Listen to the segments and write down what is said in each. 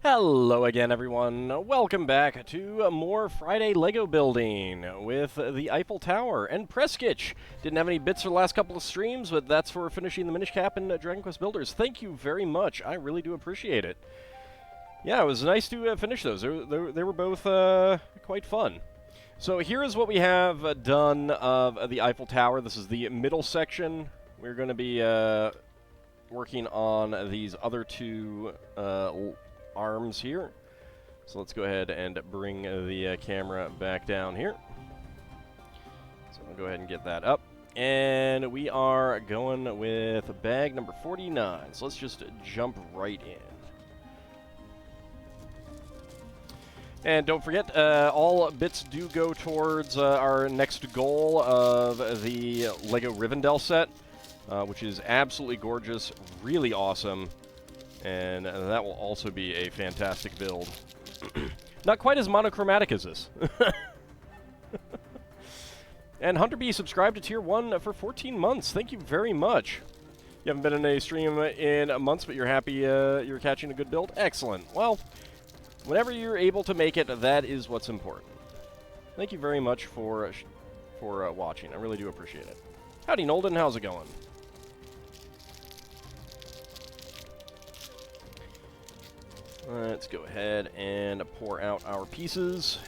Hello again, everyone. Welcome back to more Friday Lego building with the Eiffel Tower and Preskitch. Didn't have any bits for the last couple of streams, but that's for finishing the Minish Cap and Dragon Quest Builders. Thank you very much. I really do appreciate it. Yeah, it was nice to finish those. They were both quite fun. So here is what we have done of the Eiffel Tower. This is the middle section. We're going to be working on these other two arms here. So let's go ahead and bring the camera back down here. So I'll go ahead and get that up. And we are going with bag number 49. So let's just jump right in. And don't forget, all bits do go towards our next goal of the Lego Rivendell set, which is absolutely gorgeous, really awesome. And that will also be a fantastic build. Not quite as monochromatic as this. And Hunter B subscribed to Tier 1 for 14 months. Thank you very much. You haven't been in a stream in months, but you're happy you're catching a good build? Excellent. Well, whenever you're able to make it, that is what's important. Thank you very much for watching. I really do appreciate it. Howdy, Nolden. How's it going? Let's go ahead and pour out our pieces.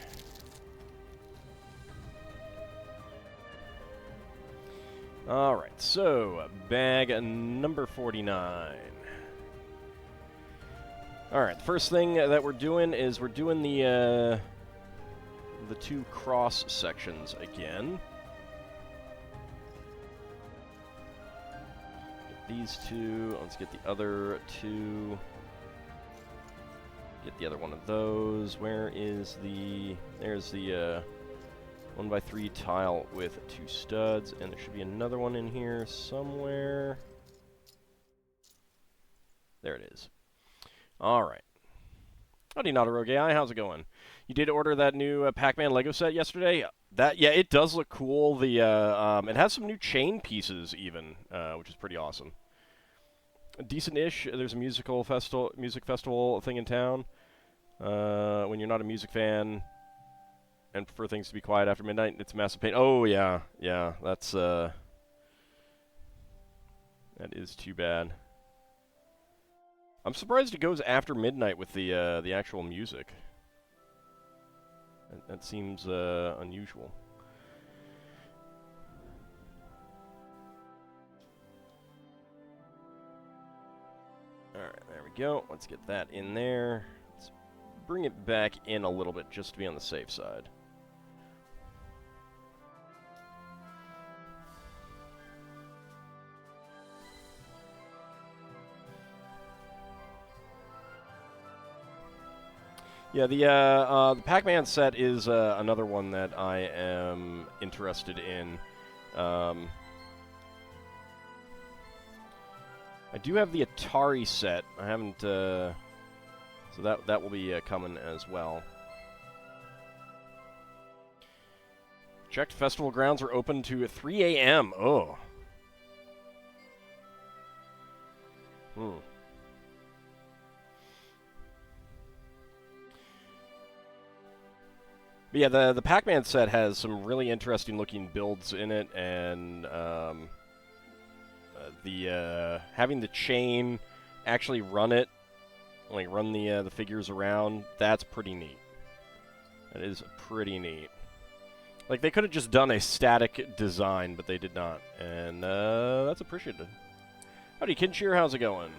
Alright, so bag number 49. Alright, the first thing that we're doing is we're doing the two cross sections again. Get these two. Let's get the other two. Get the other one of those. Where is the... There's the 1x3 tile with two studs, and there should be another one in here somewhere. There it is. Alright. Howdy, not a rogue AI. How's it going? You did order that new Pac-Man Lego set yesterday? Yeah, it does look cool. It has some new chain pieces even, which is pretty awesome. Decent-ish. There's a music festival thing in town. When you're not a music fan and prefer things to be quiet after midnight, it's Massive Pain. Oh yeah, that's that is too bad. I'm surprised it goes after midnight with the actual music. That seems unusual. Alright, there we go. Let's get that in there. Let's bring it back in a little bit just to be on the safe side. Yeah, the Pac-Man set is another one that I am interested in. I do have the Atari set. I haven't, so that will be coming as well. Checked festival grounds are open to 3 a.m. Oh. But yeah, the Pac-Man set has some really interesting looking builds in it, and having the chain actually run it, like run the figures around, that's pretty neat. That is pretty neat. Like, they could have just done a static design, but they did not, and that's appreciated. Howdy, Kinshir, how's it going?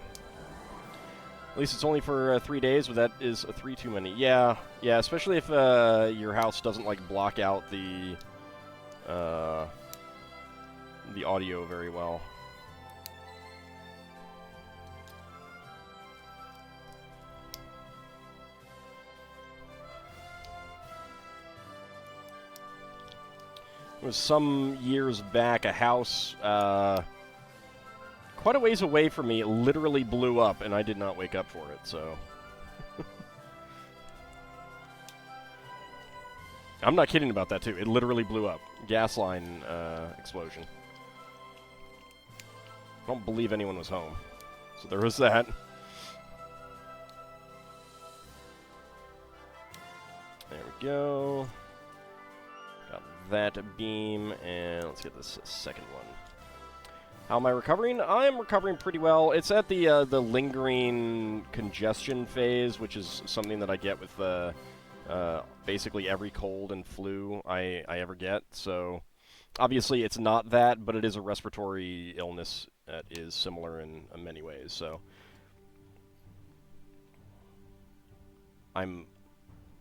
At least it's only for 3 days, but that is 3 too many. Yeah, especially if your house doesn't like block out the audio very well. It was some years back, a house quite a ways away from me, it literally blew up, and I did not wake up for it, so... I'm not kidding about that, too. It literally blew up. Gas line explosion. I don't believe anyone was home. So there was that. go. Got that beam, and let's get this second one. How am I recovering? I'm recovering pretty well. It's at the lingering congestion phase, which is something that I get with basically every cold and flu I ever get. So obviously it's not that, but it is a respiratory illness that is similar in many ways. So I'm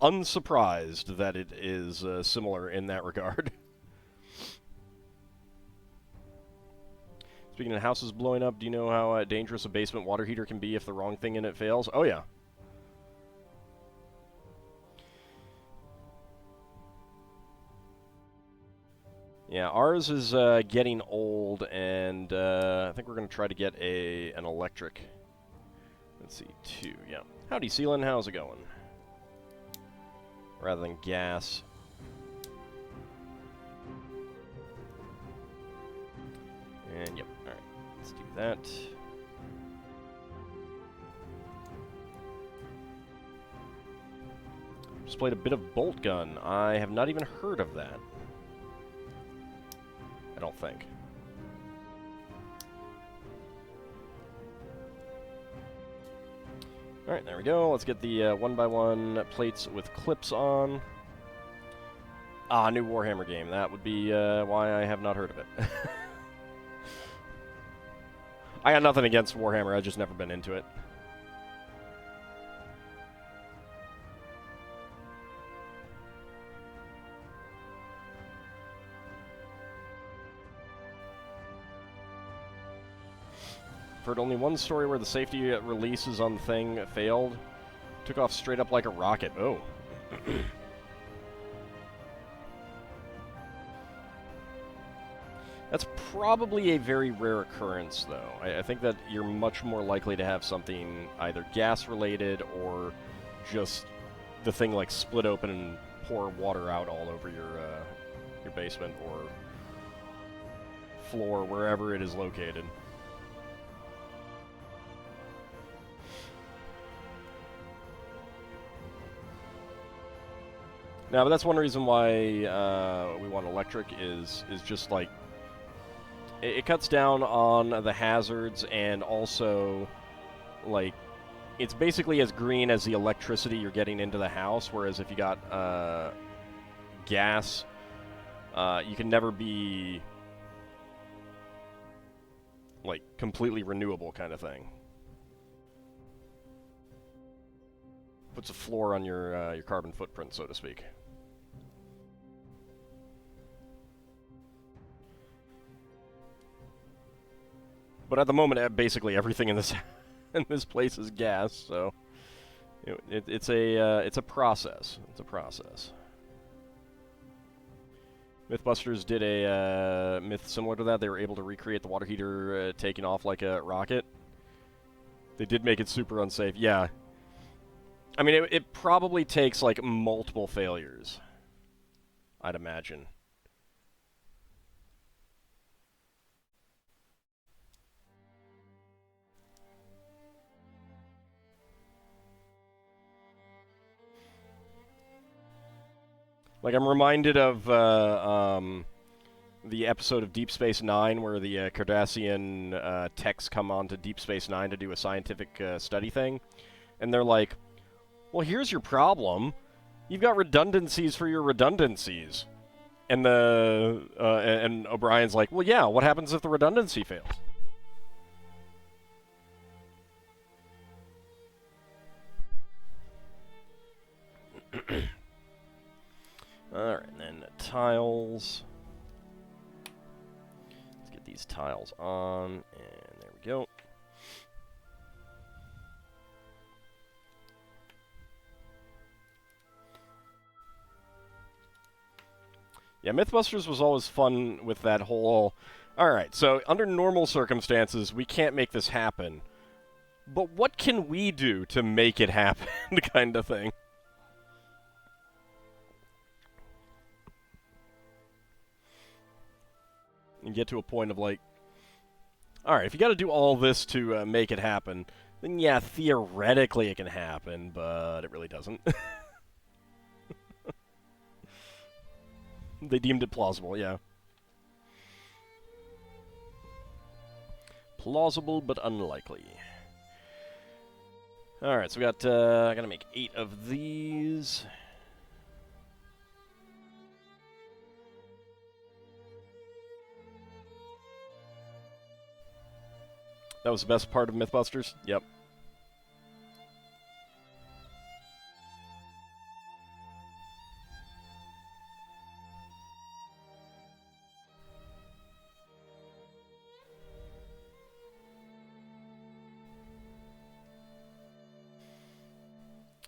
unsurprised that it is similar in that regard. Speaking of houses blowing up, do you know how dangerous a basement water heater can be if the wrong thing in it fails? Oh, yeah. Yeah, ours is getting old, and I think we're going to try to get an electric. Let's see, 2, yeah. Howdy, Sealan, how's it going? Rather than gas. And, yep, alright. Let's do that. Just played a bit of Bolt Gun. I have not even heard of that. I don't think. Alright, there we go. Let's get the 1x1 plates with clips on. Ah, new Warhammer game. That would be why I have not heard of it. I got nothing against Warhammer, I've just never been into it. Heard only one story where the safety releases on the thing failed. Took off straight up like a rocket. Oh. That's probably a very rare occurrence, though. I think that you're much more likely to have something either gas-related or just the thing, like, split open and pour water out all over your basement or floor, wherever it is located. Now, but that's one reason why we want electric is just, like, it cuts down on the hazards, and also, like, it's basically as green as the electricity you're getting into the house, whereas if you got gas, you can never be, like, completely renewable kind of thing. Puts a floor on your carbon footprint, so to speak. But at the moment, basically everything in this in this place is gas, so it's a process. It's a process. Mythbusters did a myth similar to that. They were able to recreate the water heater taking off like a rocket. They did make it super unsafe. Yeah. I mean, it probably takes, like, multiple failures, I'd imagine. Like, I'm reminded of the episode of Deep Space Nine where the Cardassian techs come on to Deep Space Nine to do a scientific study thing, and they're like, well, here's your problem. You've got redundancies for your redundancies. And and O'Brien's like, well, yeah, what happens if the redundancy fails? Alright, and then tiles. Let's get these tiles on, and there we go. Yeah, Mythbusters was always fun with that whole, alright, so under normal circumstances, we can't make this happen, but what can we do to make it happen, kind of thing. And get to a point of, like, alright, if you gotta do all this to make it happen, then yeah, theoretically it can happen, but it really doesn't. They deemed it plausible, yeah. Plausible but unlikely. Alright, so we got, I gotta make 8 of these. That was the best part of Mythbusters? Yep.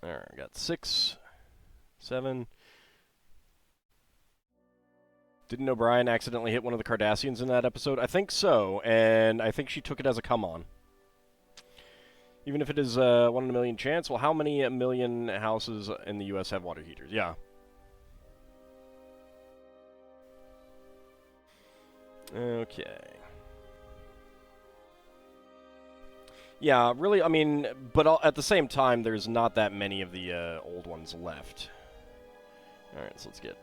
Alright, I got 6, 7. Didn't O'Brien accidentally hit one of the Cardassians in that episode? I think so, and I think she took it as a come-on. Even if it is 1 in a million chance, well, how many million houses in the U.S. have water heaters? Yeah. Okay. Yeah, really, I mean, but at the same time, there's not that many of the old ones left. Alright, so let's get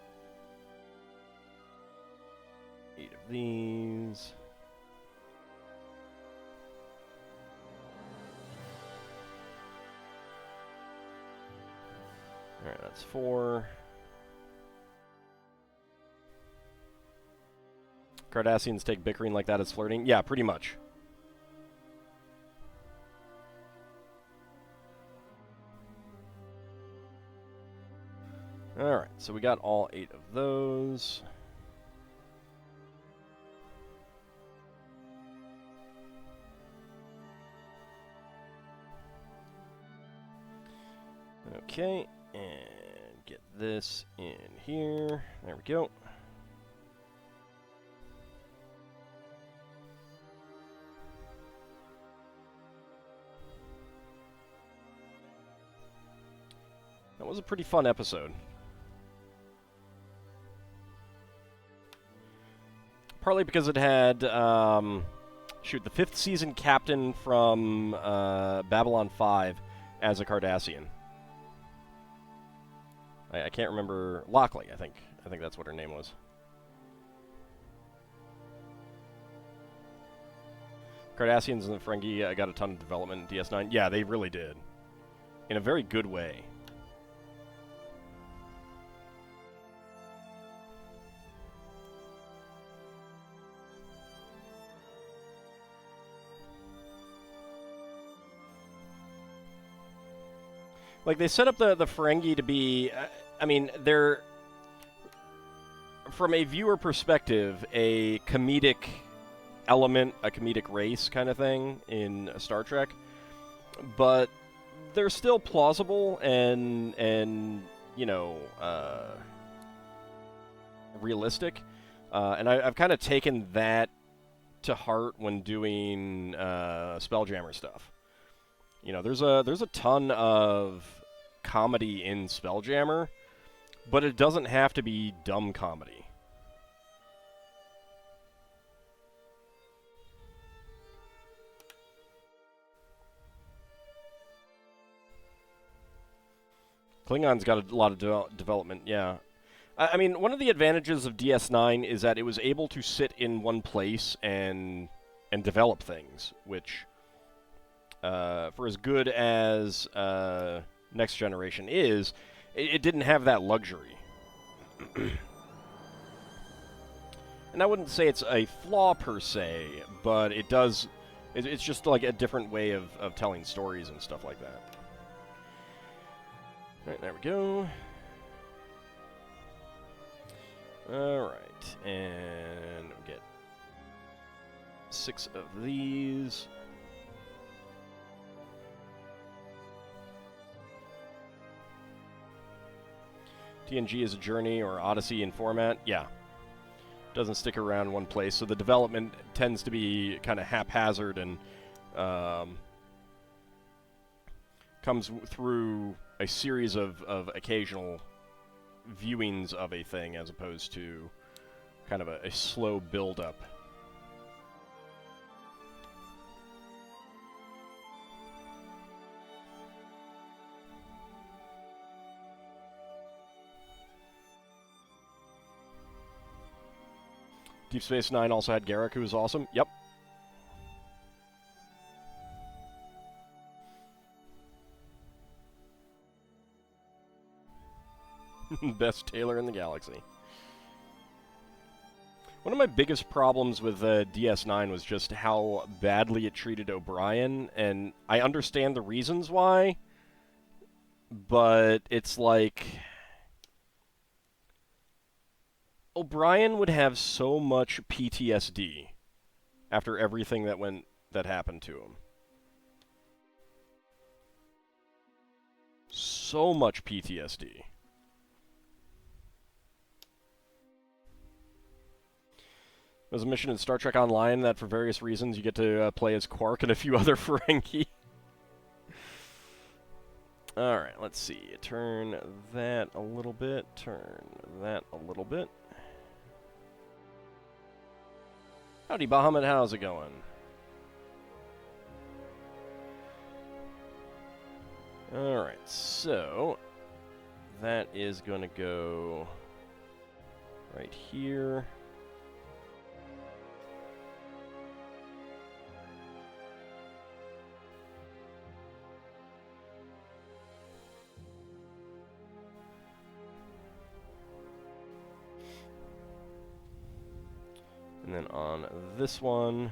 8 of these. Alright, that's 4. Cardassians take bickering like that as flirting? Yeah, pretty much. Alright, so we got all 8 of those. Okay, and get this in here. There we go. That was a pretty fun episode. Partly because it had, shoot, the 5th season captain from Babylon 5 as a Cardassian. I can't remember. Lockley, I think. I think that's what her name was. Cardassians and the Ferengi got a ton of development in DS9. Yeah, they really did. In a very good way. Like, they set up the Ferengi to be, I mean, they're, from a viewer perspective, a comedic element, a comedic race kind of thing in Star Trek. But they're still plausible and you know, realistic. And I've kind of taken that to heart when doing Spelljammer stuff. You know, there's a ton of comedy in Spelljammer, but it doesn't have to be dumb comedy. Klingon's got a lot of development, yeah. I mean, one of the advantages of DS9 is that it was able to sit in one place and develop things, which, for as good as Next Generation is, it didn't have that luxury. And I wouldn't say it's a flaw per se, but it does. It's just like a different way of telling stories and stuff like that. Alright, there we go. Alright, and we'll get 6 of these. TNG is a journey or Odyssey in format. Yeah. Doesn't stick around one place, so the development tends to be kind of haphazard and comes through a series of occasional viewings of a thing as opposed to kind of a slow build-up. Deep Space Nine also had Garrick, who was awesome. Yep. Best tailor in the galaxy. One of my biggest problems with DS9 was just how badly it treated O'Brien, and I understand the reasons why, but it's like O'Brien would have so much PTSD after everything that happened to him. So much PTSD. There's a mission in Star Trek Online that, for various reasons, you get to play as Quark and a few other Ferengi. Alright, let's see. Turn that a little bit. Turn that a little bit. Howdy, Bahamut. How's it going? Alright, so that is going to go right here. And then on this one,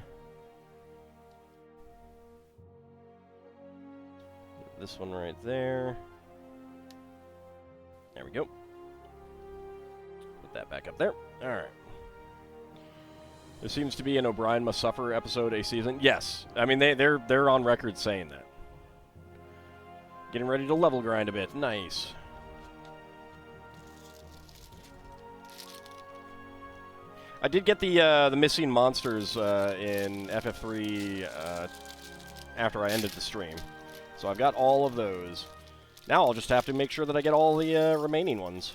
this one right there. There we go. Put that back up there. All right. There seems to be an O'Brien Must Suffer episode a season. Yes, I mean they're on record saying that. Getting ready to level grind a bit. Nice. I did get the missing monsters in FF3 after I ended the stream, so I've got all of those. Now I'll just have to make sure that I get all the remaining ones.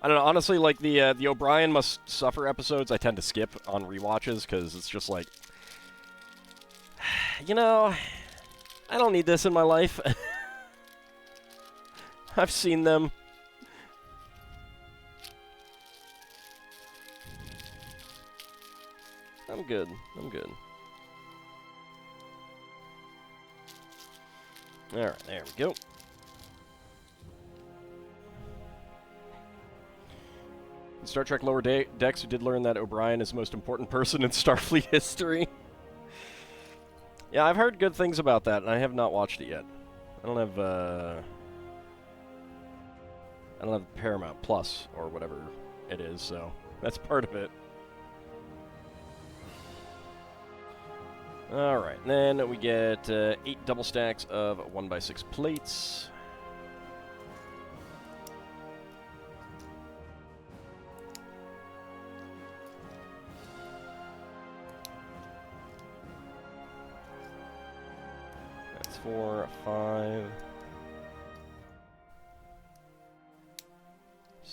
I don't know, honestly, like the O'Brien Must Suffer episodes I tend to skip on rewatches because it's just like, you know, I don't need this in my life. I've seen them. I'm good. I'm good. Alright, there we go. In Star Trek Lower Decks, we did learn that O'Brien is the most important person in Starfleet history. Yeah, I've heard good things about that, and I have not watched it yet. I don't have Paramount Plus, or whatever it is, so that's part of it. Alright, then we get 8 double stacks of 1x6 plates. That's 4, 5...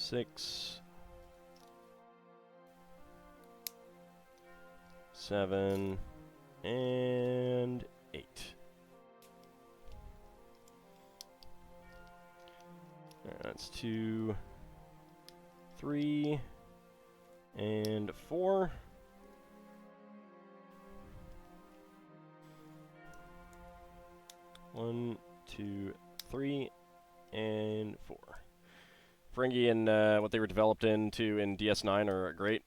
6, 7, and 8. That's 2, 3, and 4. One, 2, 3, and 4. Ferengi and what they were developed into in DS9 are great.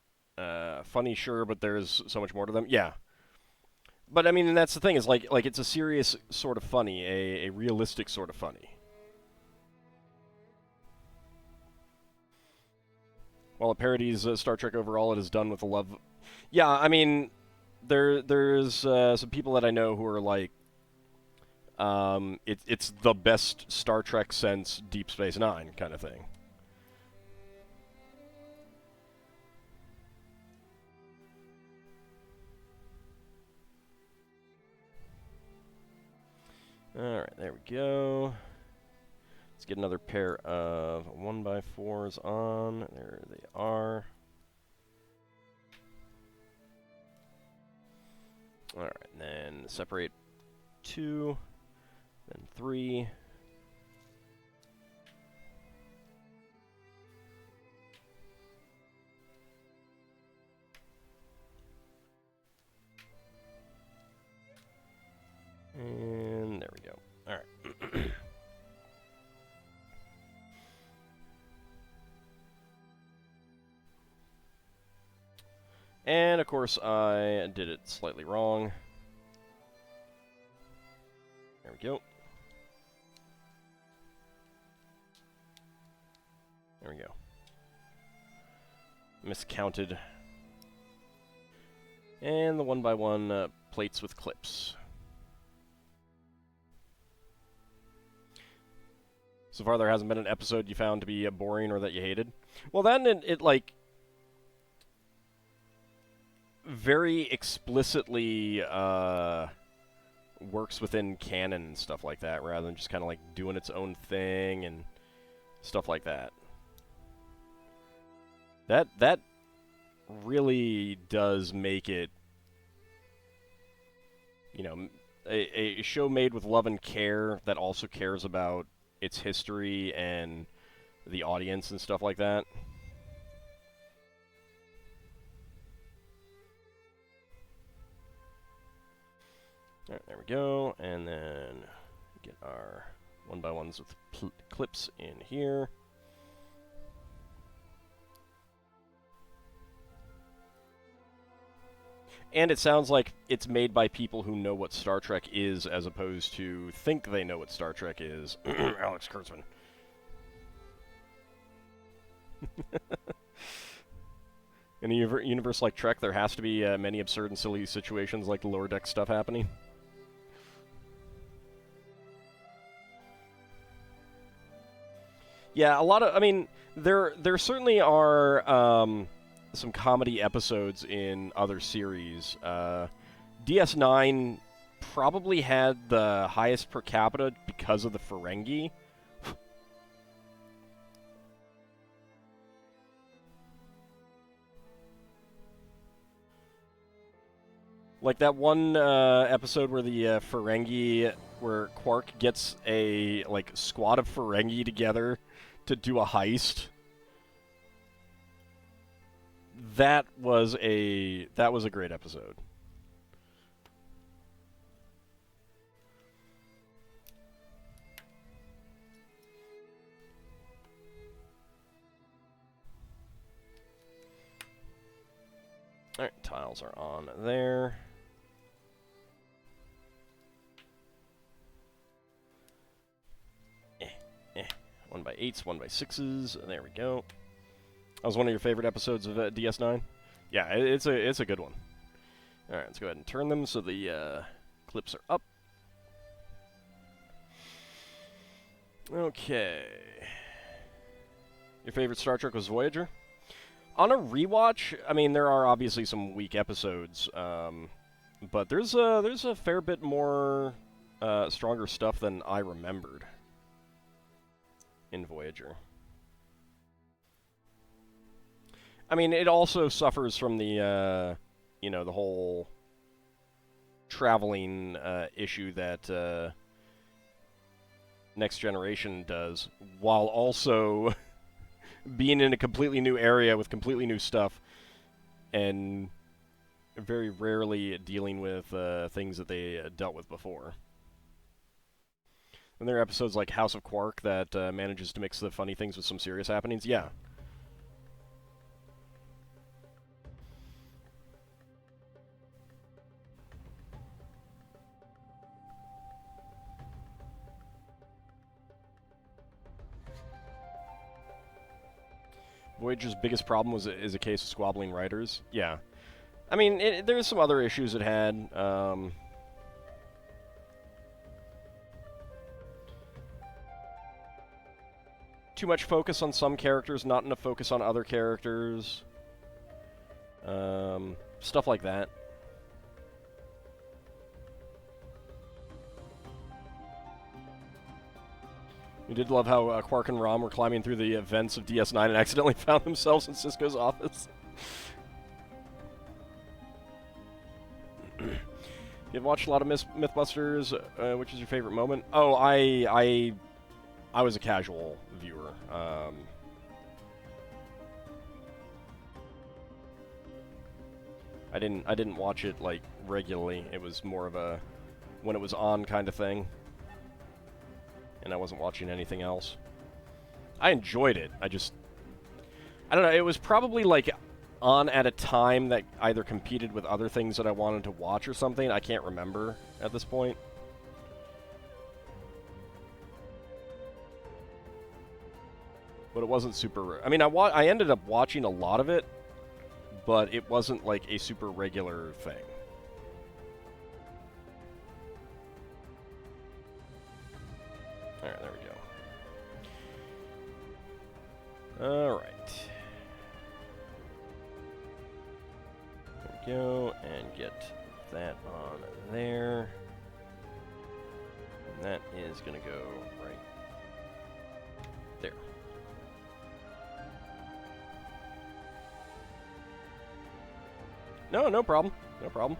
Funny, sure, but there's so much more to them. Yeah. But, I mean, and that's the thing, is like it's a serious sort of funny, a realistic sort of funny. While it parodies Star Trek overall, it is done with a love... Yeah, I mean, there's some people that I know who are like, it's the best Star Trek since Deep Space Nine kind of thing. Alright, there we go. Let's get another pair of 1x4s on. There they are. Alright, and then separate 2, then 3, And, of course, I did it slightly wrong. There we go. There we go. Miscounted. And the 1x1 plates with clips. So far, there hasn't been an episode you found to be boring or that you hated. Well, then it like, very explicitly works within canon and stuff like that, rather than just kind of like doing its own thing and stuff like that. That really does make it, you know, a show made with love and care that also cares about its history and the audience and stuff like that. Alright, there we go, and then get our 1x1s with clips in here. And it sounds like it's made by people who know what Star Trek is, as opposed to think they know what Star Trek is. Alex Kurtzman. In a universe like Trek, there has to be many absurd and silly situations like the lower deck stuff happening. Yeah, a lot of, I mean, there certainly are some comedy episodes in other series. DS9 probably had the highest per capita because of the Ferengi. Like that one episode where the Ferengi, where Quark gets a like squad of Ferengi together to do a heist. That was a great episode. All right, tiles are on there. 1x8s, 1x6s. There we go. That was one of your favorite episodes of DS9? Yeah, it's a good one. Alright, let's go ahead and turn them so the clips are up. Okay. Your favorite Star Trek was Voyager? On a rewatch, I mean, there are obviously some weak episodes, but there's a fair bit more stronger stuff than I remembered in Voyager. I mean, it also suffers from the, you know, the whole traveling issue that Next Generation does, while also being in a completely new area with completely new stuff, and very rarely dealing with things that they dealt with before. And there are episodes like House of Quark that manages to mix the funny things with some serious happenings. Yeah. Voyager's biggest problem is a case of squabbling writers. Yeah. I mean, there's some other issues it had. Too much focus on some characters, not enough focus on other characters. Stuff like that. We did love how Quark and Rom were climbing through the vents of DS9 and accidentally found themselves in Sisko's office. You've watched a lot of Mythbusters. Which is your favorite moment? Oh, I was a casual viewer. I didn't watch it like regularly. It was more of a when it was on kind of thing, and I wasn't watching anything else. I enjoyed it. I don't know. It was probably like on at a time that either competed with other things that I wanted to watch or something. I can't remember at this point. But it wasn't super... I mean, I ended up watching a lot of it, but it wasn't like a super regular thing. Alright, there we go. Alright. There we go, and get that on there. And that is going to go right there. No, no problem. No problem.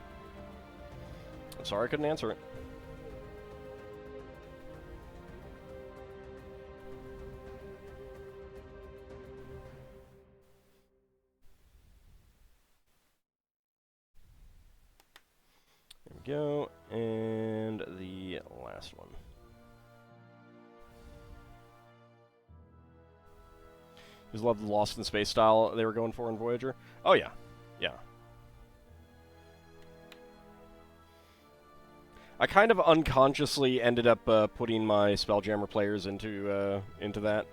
I'm sorry I couldn't answer it. There we go. And the last one. Just love the Lost in Space style they were going for in Voyager. Oh, yeah. Yeah. I kind of unconsciously ended up putting my Spelljammer players into that.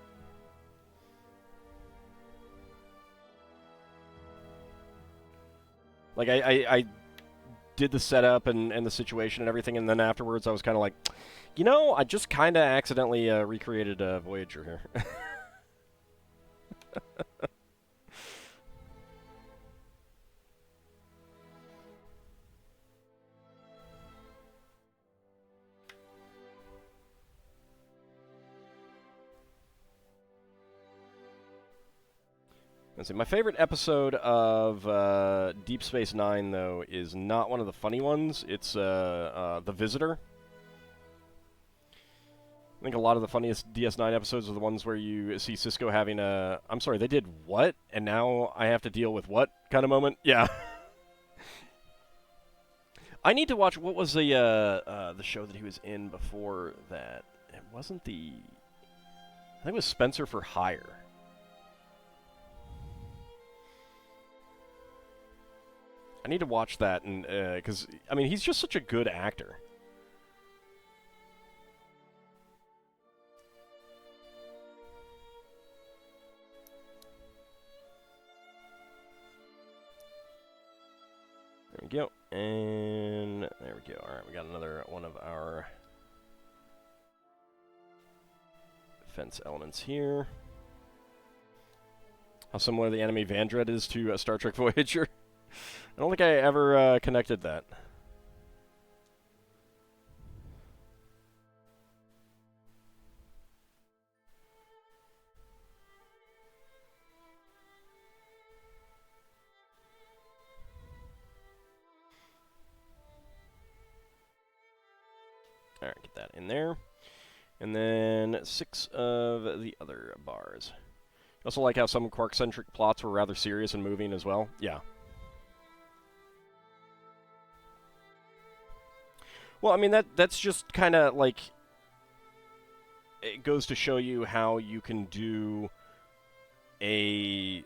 Like, I did the setup and the situation and everything, and then afterwards I was kind of like, you know, I just kind of accidentally recreated Voyager here. Let's see. My favorite episode of Deep Space Nine, though, is not one of the funny ones. It's The Visitor. I think a lot of the funniest DS9 episodes are the ones where you see Cisco having a, I'm sorry, they did what? And now I have to deal with what kind of moment? Yeah. I need to watch, what was the show that he was in before that? It wasn't the, I think it was Spencer for Hire. I need to watch that, and because I mean, he's just such a good actor. There we go, and there we go. All right, we got another one of our fence elements here. How similar the enemy Vandred is to Star Trek Voyager. I don't think I ever connected that. All right, get that in there. And then 6 of the other bars. I also like how some Quark-centric plots were rather serious and moving as well. Yeah. Well, I mean, that's just kind of like, it goes to show you how you can do a,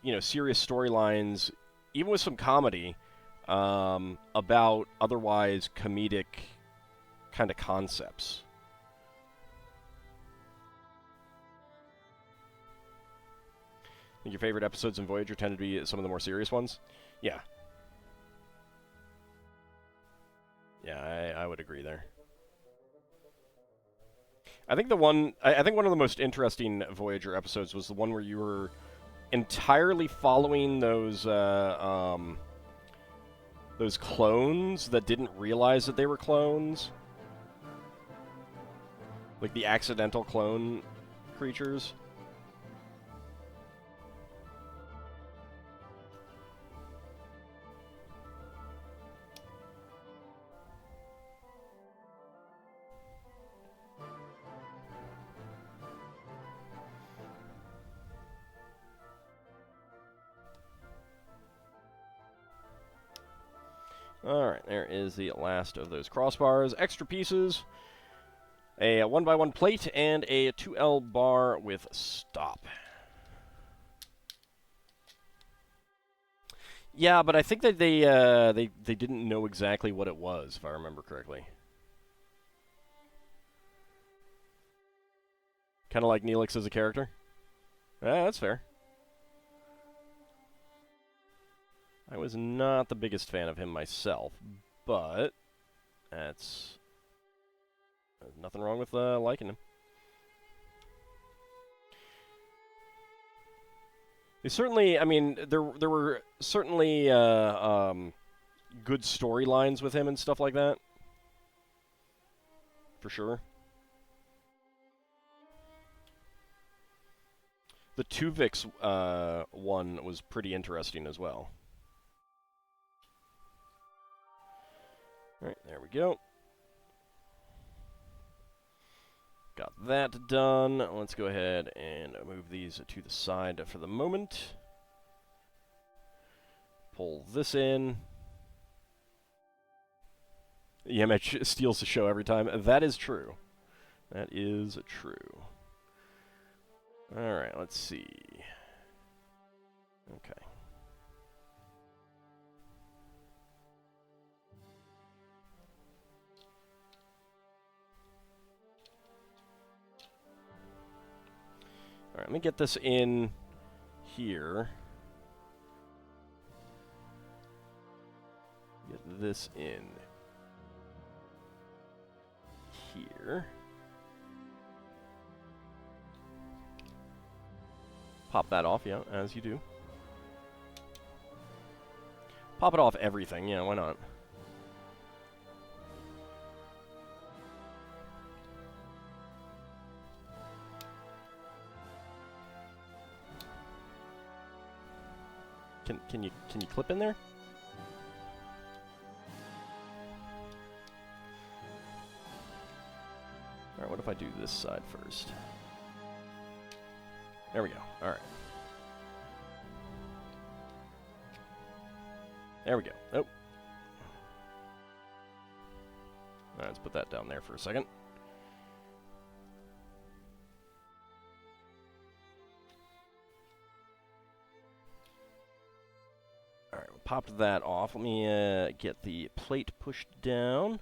you know, serious storylines, even with some comedy, about otherwise comedic kind of concepts. I think your favorite episodes in Voyager tend to be some of the more serious ones? Yeah. Yeah, I would agree there. I think one of the most interesting Voyager episodes was the one where you were entirely following those clones that didn't realize that they were clones. Like the accidental clone creatures. Alright, there is the last of those crossbars. Extra pieces, a 1x1 plate, and a 2L bar with stop. Yeah, but I think that they didn't know exactly what it was, if I remember correctly. Kind of like Neelix as a character. Yeah, that's fair. I was not the biggest fan of him myself, but there's nothing wrong with liking him. They certainly, I mean, there were certainly good storylines with him and stuff like that, for sure. The Tuvix one was pretty interesting as well. Alright, there we go. Got that done. Let's go ahead and move these to the side for the moment. Pull this in. The image steals the show every time. That is true. That is true. Alright, let's see. Okay. Alright, let me get this in here. Get this in here. Pop that off, yeah, as you do. Pop it off everything, yeah, why not? Can you clip in there? Alright, what if I do this side first? There we go. Alright. There we go. Oh. Alright, let's put that down there for a second. Alright, we'll pop that off. Let me get the plate pushed down.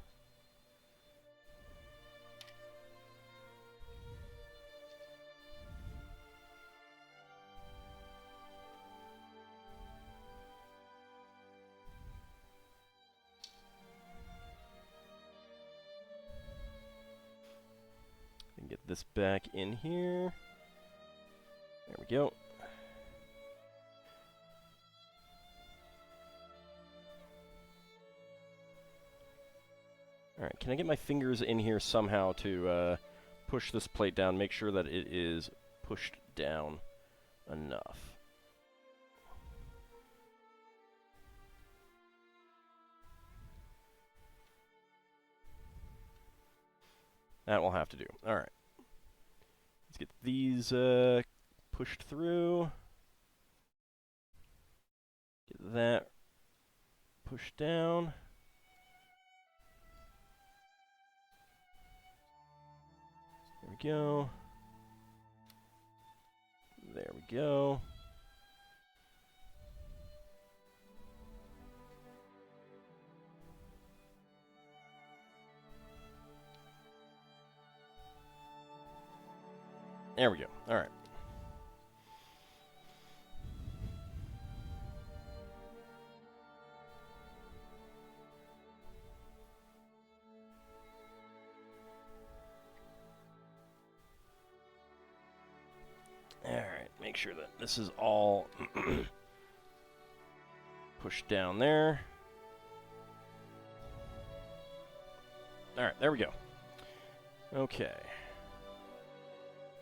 Get this back in here. There we go. Alright, can I get my fingers in here somehow to push this plate down, make sure that it is pushed down enough? That will have to do. Alright. Let's get these pushed through. Get that pushed down. There we go. There we go. There we go. All right. All right. Make sure that this is all pushed down there. All right. There we go. Okay.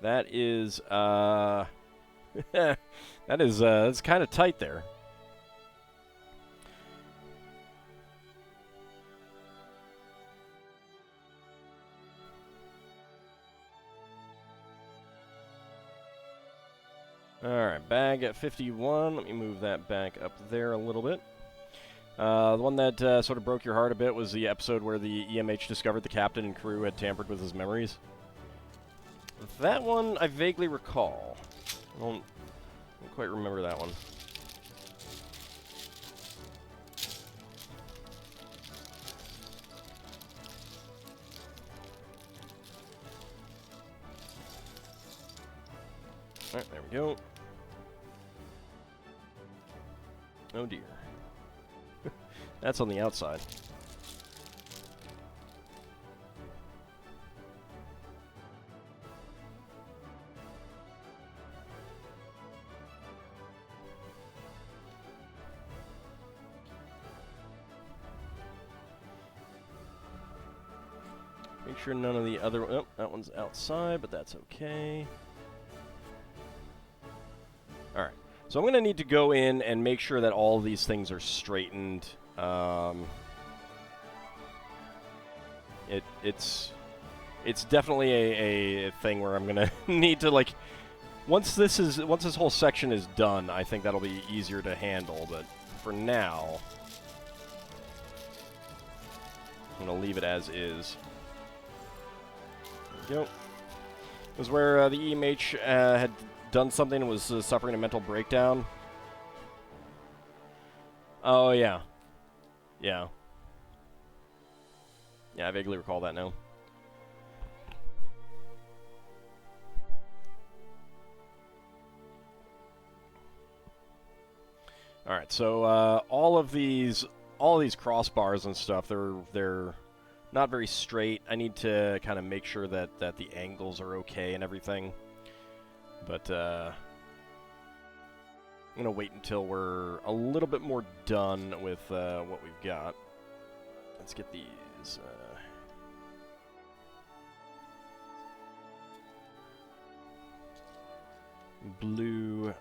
That is, that's kind of tight there. Alright, bag at 51. Let me move that back up there a little bit. The one that sort of broke your heart a bit was the episode where the EMH discovered the captain and crew had tampered with his memories. That one I vaguely recall. I don't quite remember that one. Alright, there we go. Oh dear. That's on the outside. Make sure none of the other... Oh, that one's outside, but that's okay. Alright. So I'm going to need to go in and make sure that all of these things are straightened. It's definitely a thing where I'm going to need to, like... Once this whole section is done, I think that'll be easier to handle, but for now... I'm going to leave it as is. There we go. It was where the EMH had done something and was suffering a mental breakdown. Oh, yeah. Yeah. Yeah, I vaguely recall that now. Alright, so all of these crossbars and stuff, they're not very straight. I need to kind of make sure that the angles are okay and everything. But I'm going to wait until we're a little bit more done with what we've got. Let's get these... blue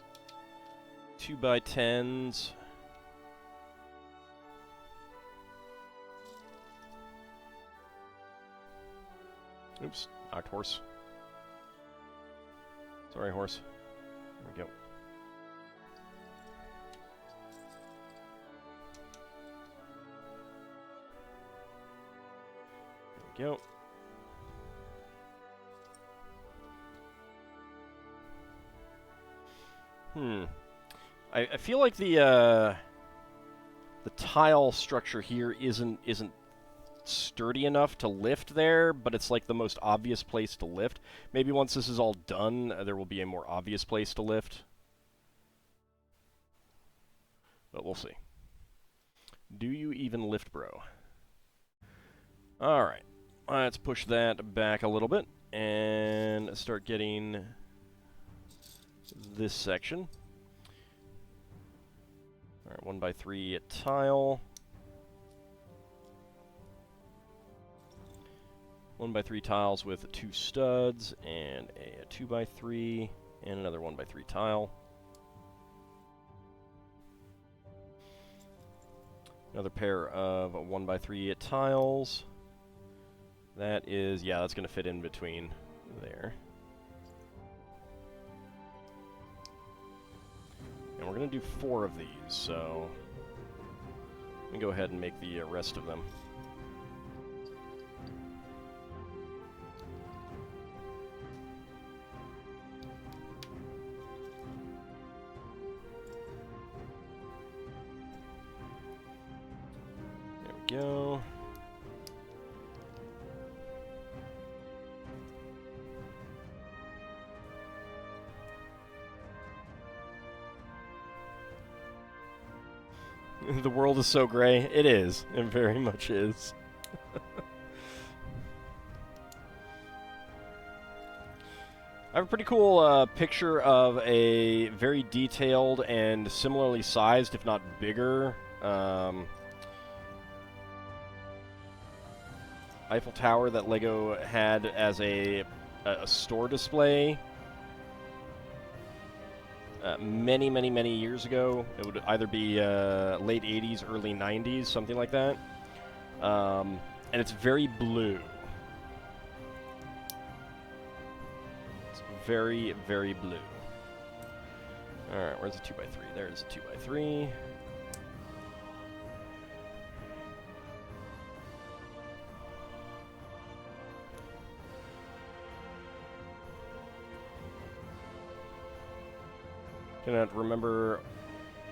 2x10s. Oops, knocked horse. Sorry, horse. There we go. There we go. I feel like the tile structure here isn't sturdy enough to lift there, but it's like the most obvious place to lift. Maybe once this is all done, there will be a more obvious place to lift. But we'll see. Do you even lift, bro? Alright. Let's push that back a little bit and start getting this section. Alright, 1x3 tile. 1x3 tiles with 2 studs and a 2x3 and another 1x3 tile. Another pair of 1x3 tiles. That is, yeah, that's going to fit in between there. And we're going to do 4 of these, so let me go ahead and make the rest of them. There we go. The world is so gray. It is. It very much is. I have a pretty cool picture of a very detailed and similarly sized, if not bigger, Eiffel Tower that LEGO had as a store display many years ago. It would either be late 80s, early 90s, something like that. And it's very blue. It's very, very blue. Alright, where's the 2x3? There's a 2x3. Cannot remember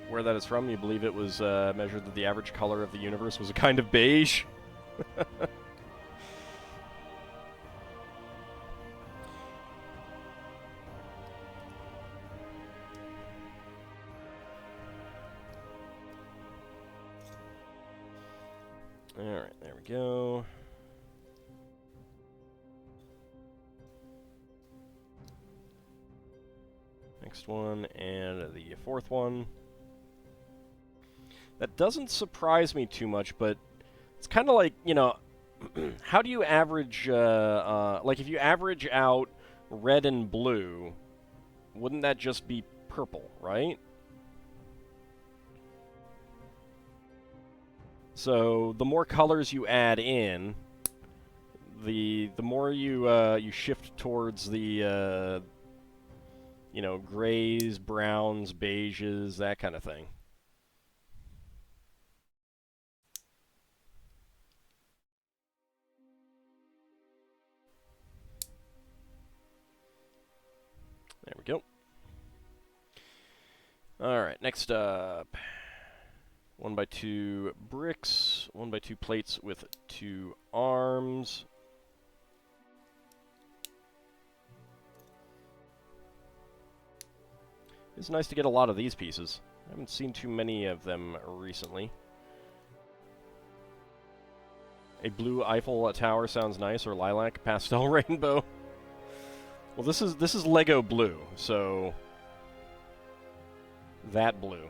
where that is from. You believe it was measured that the average color of the universe was a kind of beige? Alright, there we go. Next one, and the fourth one. That doesn't surprise me too much, but it's kind of like, you know, how do you average, like if you average out red and blue, wouldn't that just be purple, right? So the more colors you add in, the more you you shift towards the you know, grays, browns, beiges, that kind of thing. There we go. Alright, next up. 1x2 bricks, 1x2 plates with 2 arms. It's nice to get a lot of these pieces. I haven't seen too many of them recently. A blue Eiffel Tower sounds nice, or lilac pastel rainbow. Well, this is Lego blue, so that blue.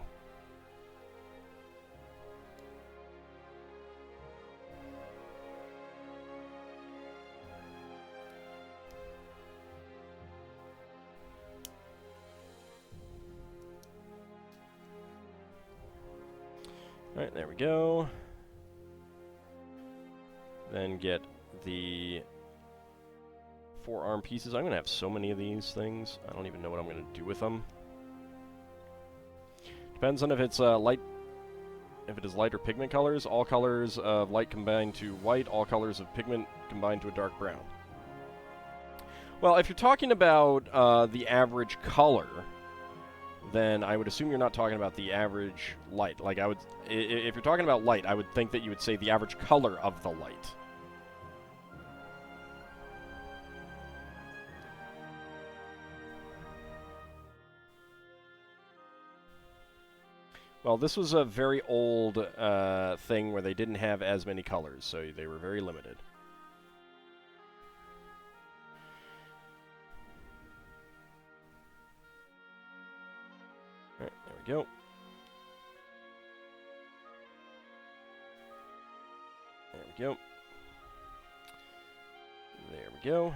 Alright, there we go. Then get the 4 arm pieces. I'm going to have so many of these things. I don't even know what I'm going to do with them. Depends on if it's light, if it is light or pigment colors. All colors of light combined to white. All colors of pigment combined to a dark brown. Well, if you're talking about the average color, then I would assume you're not talking about the average light. Like, I would, if you're talking about light, I would think that you would say the average color of the light. Well, this was a very old thing where they didn't have as many colors, so they were very limited. Alright, there we go. There we go. There we go.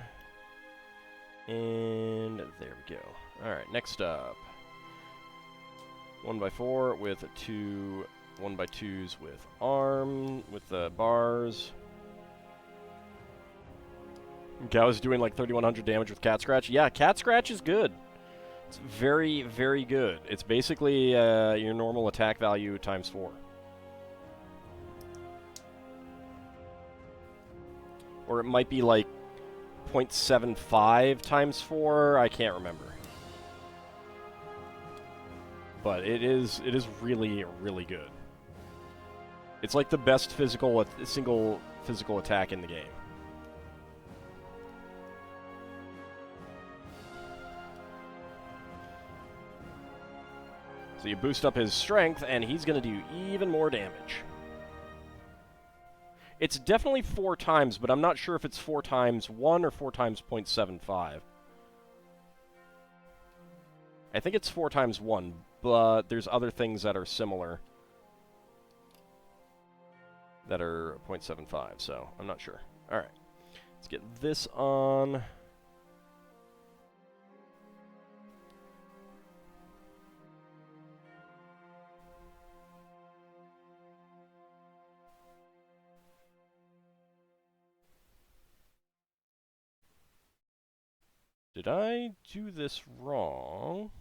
And there we go. Alright, next up. 1x4 with 2 1x2s with bars. Gau's doing like 3100 damage with Cat Scratch. Yeah, Cat Scratch is good. It's very, very good. It's basically your normal attack value times 4. Or it might be like 0.75 times 4. I can't remember. But it is really, really good. It's like the best single physical attack in the game. So you boost up his strength, and he's going to do even more damage. It's definitely 4 times, but I'm not sure if it's 4 times 1 or 4 times 0.75. I think it's 4 times 1, but there's other things that are similar that are 0.75, so I'm not sure. Alright, let's get this on. Did I do this wrong?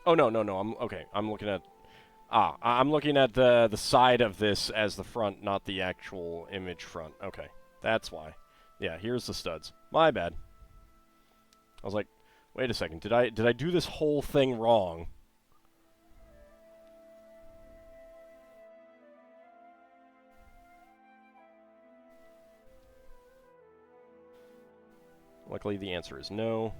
Oh, no. I'm looking at... I'm looking at the side of this as the front, not the actual image front. Okay, that's why. Yeah, here's the studs. My bad. I was like, wait a second, did I do this whole thing wrong? Luckily, the answer is no.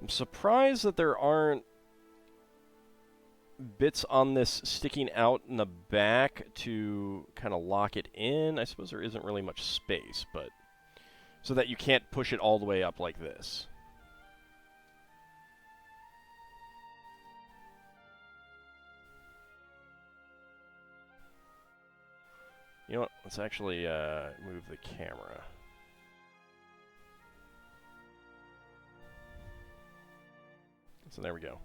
I'm surprised that there aren't bits on this sticking out in the back to kind of lock it in. I suppose there isn't really much space, but so that you can't push it all the way up like this. You know what? Let's actually move the camera. So there we go.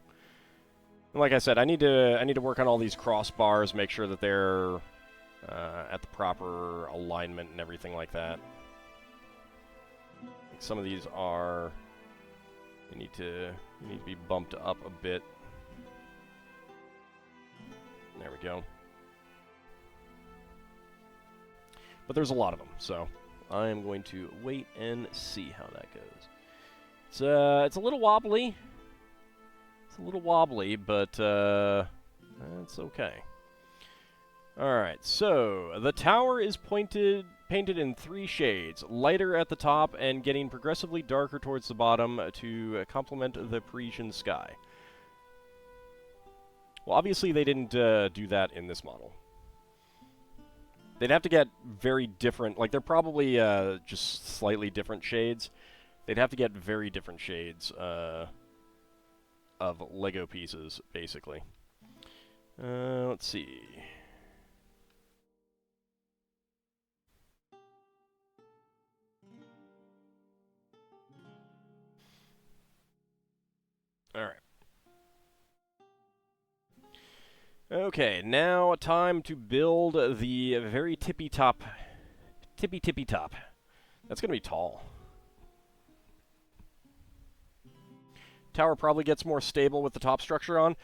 And like I said, I need to work on all these crossbars, make sure that they're at the proper alignment and everything like that. Like some of these are they need to be bumped up a bit. There we go. But there's a lot of them, so I am going to wait and see how that goes. It's a little wobbly. It's a little wobbly, but it's okay. Alright, so the tower is painted in 3 shades. Lighter at the top and getting progressively darker towards the bottom to complement the Parisian sky. Well, obviously they didn't do that in this model. They'd have to get very different, like they're probably just slightly different shades. They'd have to get very different shades of Lego pieces, basically. Let's see. Alright. Okay, now time to build the very tippy top. Tippy top. That's gonna be tall. Tower probably gets more stable with the top structure on.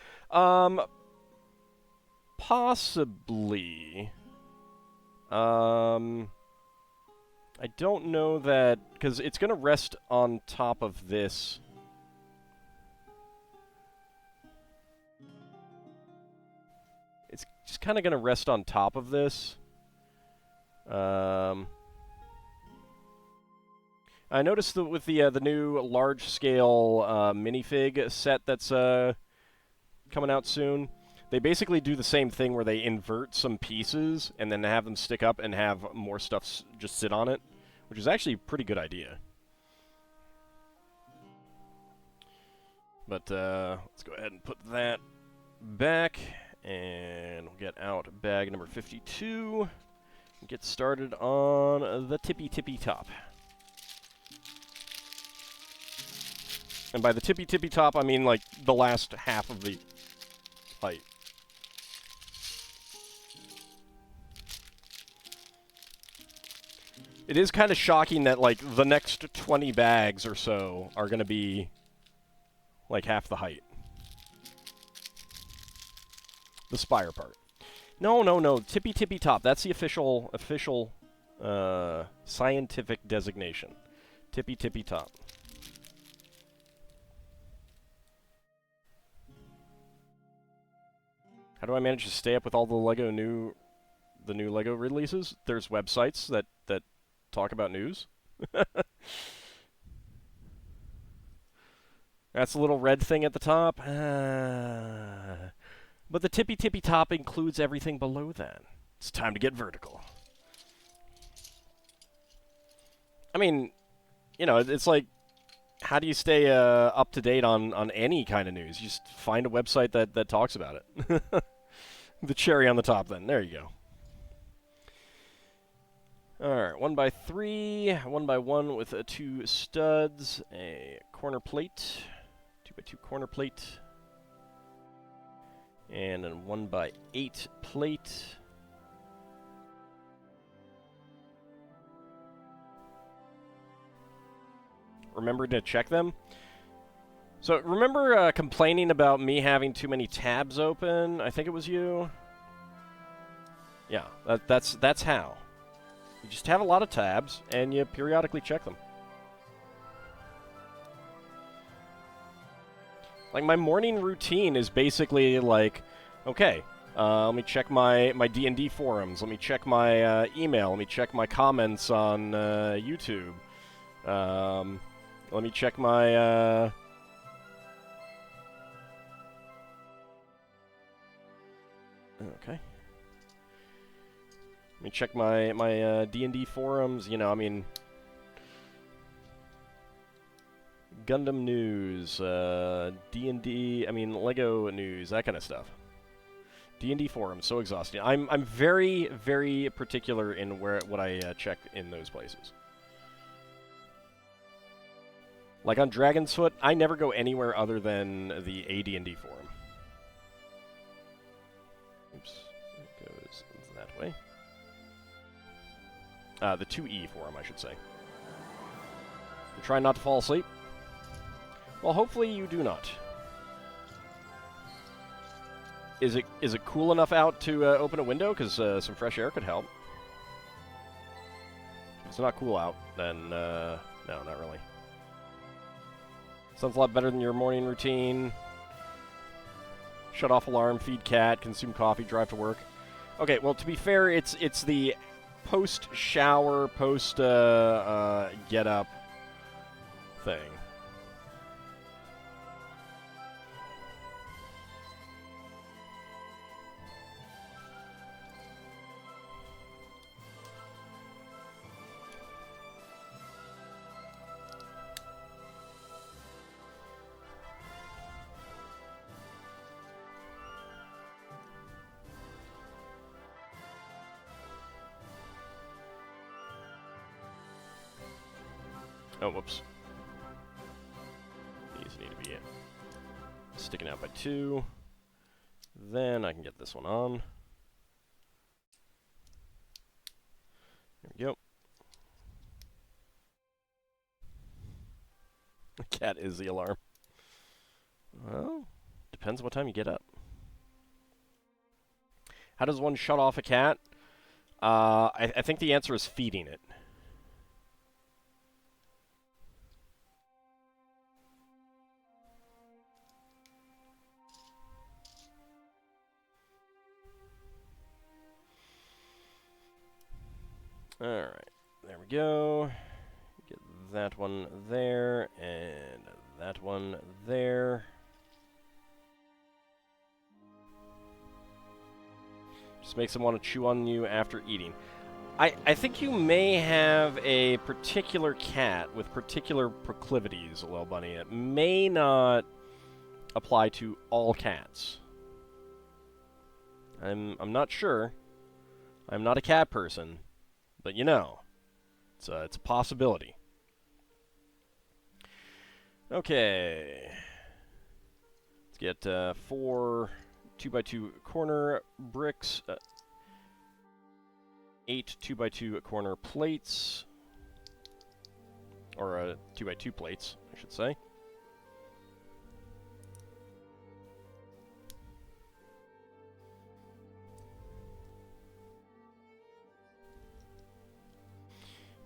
Possibly. I don't know that, because it's gonna rest on top of this. Just kind of going to rest on top of this. I noticed that with the new large-scale minifig set that's coming out soon, they basically do the same thing where they invert some pieces and then have them stick up and have more stuff just sit on it, which is actually a pretty good idea. But let's go ahead and put that back. And we'll get out bag number 52 and get started on the tippy top. And by the tippy top, I mean like the last half of the height. It is kind of shocking that like the next 20 bags or so are going to be like half the height. The spire part. No. Tippy top. That's the official scientific designation. Tippy top. How do I manage to stay up with all the new Lego releases? There's websites that talk about news. That's a little red thing at the top. But the tippy top includes everything below that. It's time to get vertical. I mean, you know, it's like, how do you stay up to date on any kind of news? You just find a website that talks about it. The cherry on the top then. There you go. Alright, 1x3, 1x1 with 2 studs, a corner plate, 2x2 corner plate, and a 1x8 plate. Remember to check them. So remember complaining about me having too many tabs open? I think it was you. Yeah, that's how. You just have a lot of tabs and you periodically check them. Like, my morning routine is basically, like, Okay. Let me check my D&D forums. Let me check my email. Let me check my comments on YouTube. Let me check my... Okay. Let me check my D&D forums. You know, I mean... Gundam news, D&D, I mean, Lego news, that kind of stuff. D&D forums, so exhausting. I'm very, very particular in what I check in those places. Like on Dragon's Foot, I never go anywhere other than the AD&D forum. Oops, it goes that way. The 2E forum, I should say. I'm trying not to fall asleep. Well, hopefully you do not. Is it cool enough out to open a window? Because some fresh air could help. If it's not cool out, then no, not really. Sounds a lot better than your morning routine. Shut off alarm, feed cat, consume coffee, drive to work. Okay, well, to be fair, it's the post-shower, post-get-up thing. Oh, whoops. These need to be sticking out by 2. Then I can get this one on. There we go. The cat is the alarm. Well, depends what time you get up. How does one shut off a cat? I think the answer is feeding it. Alright, there we go. Get that one there, and that one there. Just makes them want to chew on you after eating. I think you may have a particular cat with particular proclivities, Lil Bunny. It may not apply to all cats. I'm not sure. I'm not a cat person. But you know, it's a possibility. Okay. Let's get 4 2x2 corner bricks, 8 2x2 corner plates, or 2x2 plates, I should say.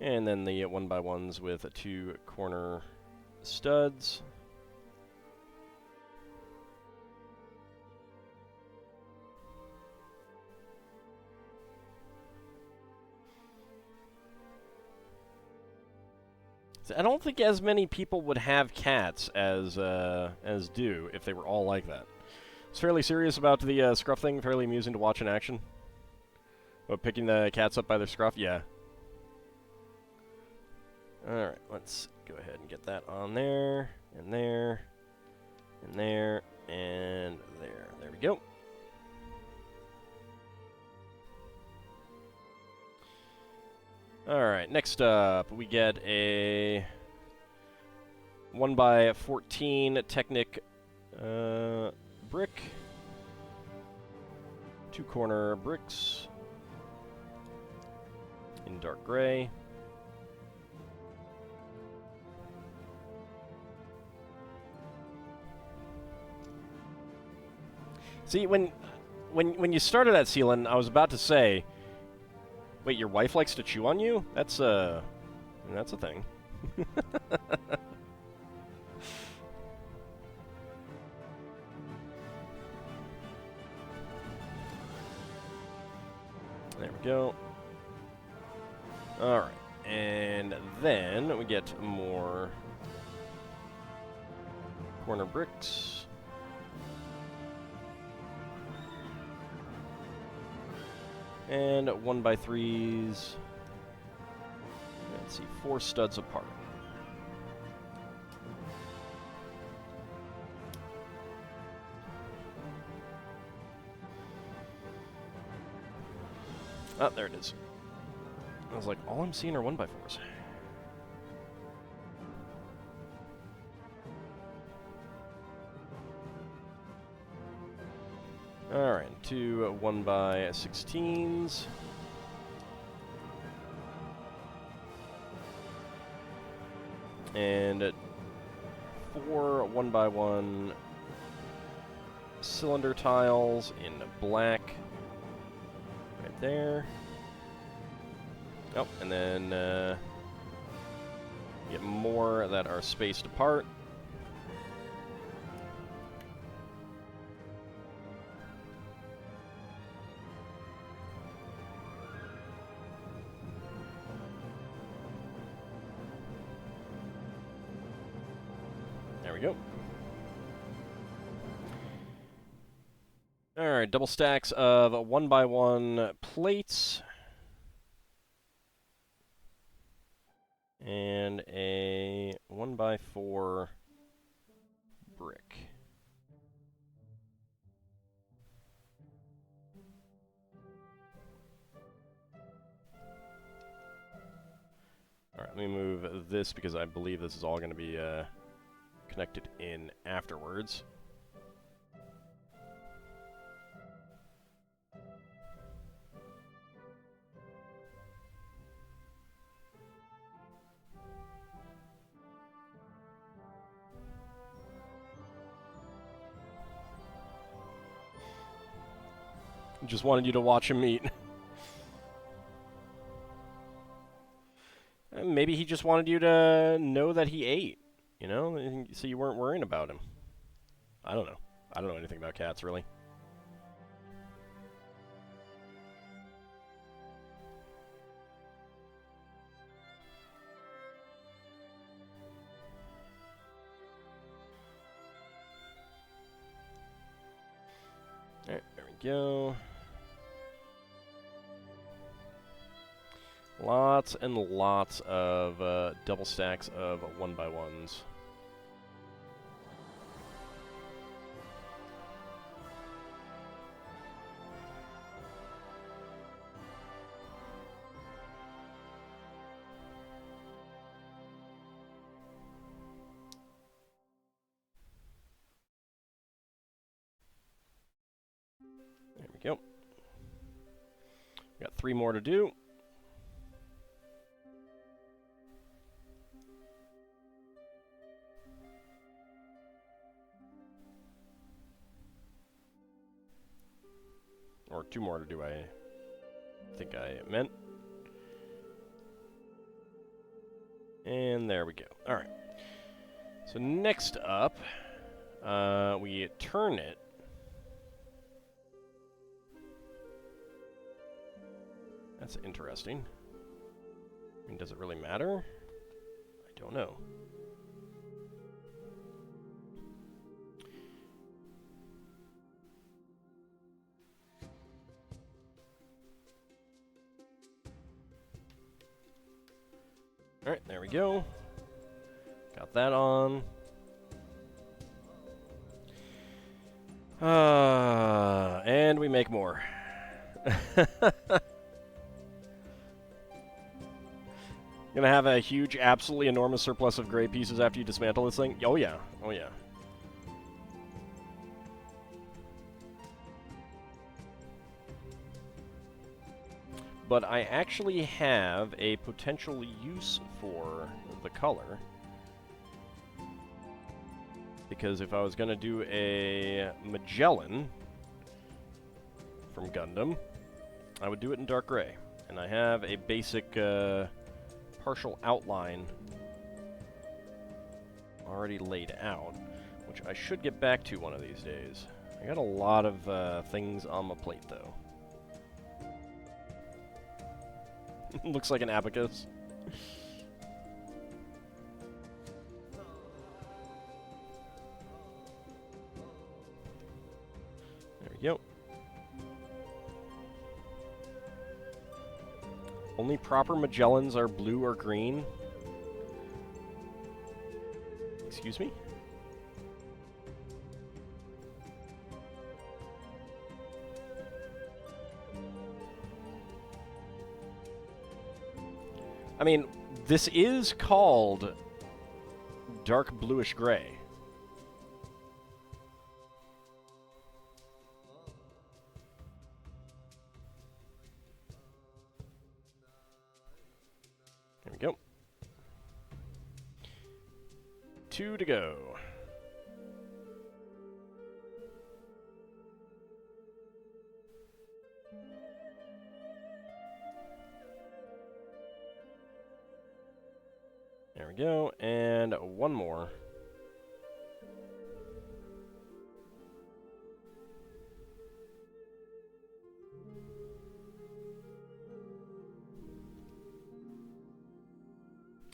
And then the 1x1s with 2 corner studs. So I don't think as many people would have cats as do if they were all like that. It's fairly serious about the scruff thing, fairly amusing to watch in action. But picking the cats up by their scruff, yeah. Alright, let's go ahead and get that on there, and there, and there, and there. There we go. Alright, next up, we get a 1x14 Technic brick. 2 corner bricks in dark gray. See, when you started that, Sealan, I was about to say, wait, your wife likes to chew on you? That's a thing. There we go. Alright. And then we get more corner bricks. And 1x3s. Let's see, 4 studs apart. Oh, there it is. I was like, all I'm seeing are 1x4s. Alright, 2 1x16s. And 4 1x1 cylinder tiles in black. Right there. Oh, and then get more that are spaced apart. There we go. Alright, double stacks of 1x1 plates. And a 1x4 brick. Alright, let me move this because I believe this is all going to be connected in afterwards. Just wanted you to watch him eat. Maybe he just wanted you to know that he ate, you know, so you weren't worrying about him. I don't know. I don't know anything about cats, really. Alright, there we go. Lots and lots of double stacks of 1x1s. There we go. Got 3 more to do. Or 2 more to do, I think I meant. And there we go. Alright. So next up, we turn it. That's interesting. I mean, does it really matter? I don't know. Alright, there we go. Got that on. And we make more. Gonna have a huge, absolutely enormous surplus of gray pieces after you dismantle this thing? Oh yeah, oh yeah. But I actually have a potential use for the color. Because if I was gonna do a Magellan from Gundam, I would do it in dark gray. And I have a basic partial outline already laid out, which I should get back to one of these days. I got a lot of things on my plate, though. Looks like an abacus. There we go. Only proper Magellans are blue or green. Excuse me? I mean, this is called dark bluish gray. There we go. 2 to go. There we go, and one more.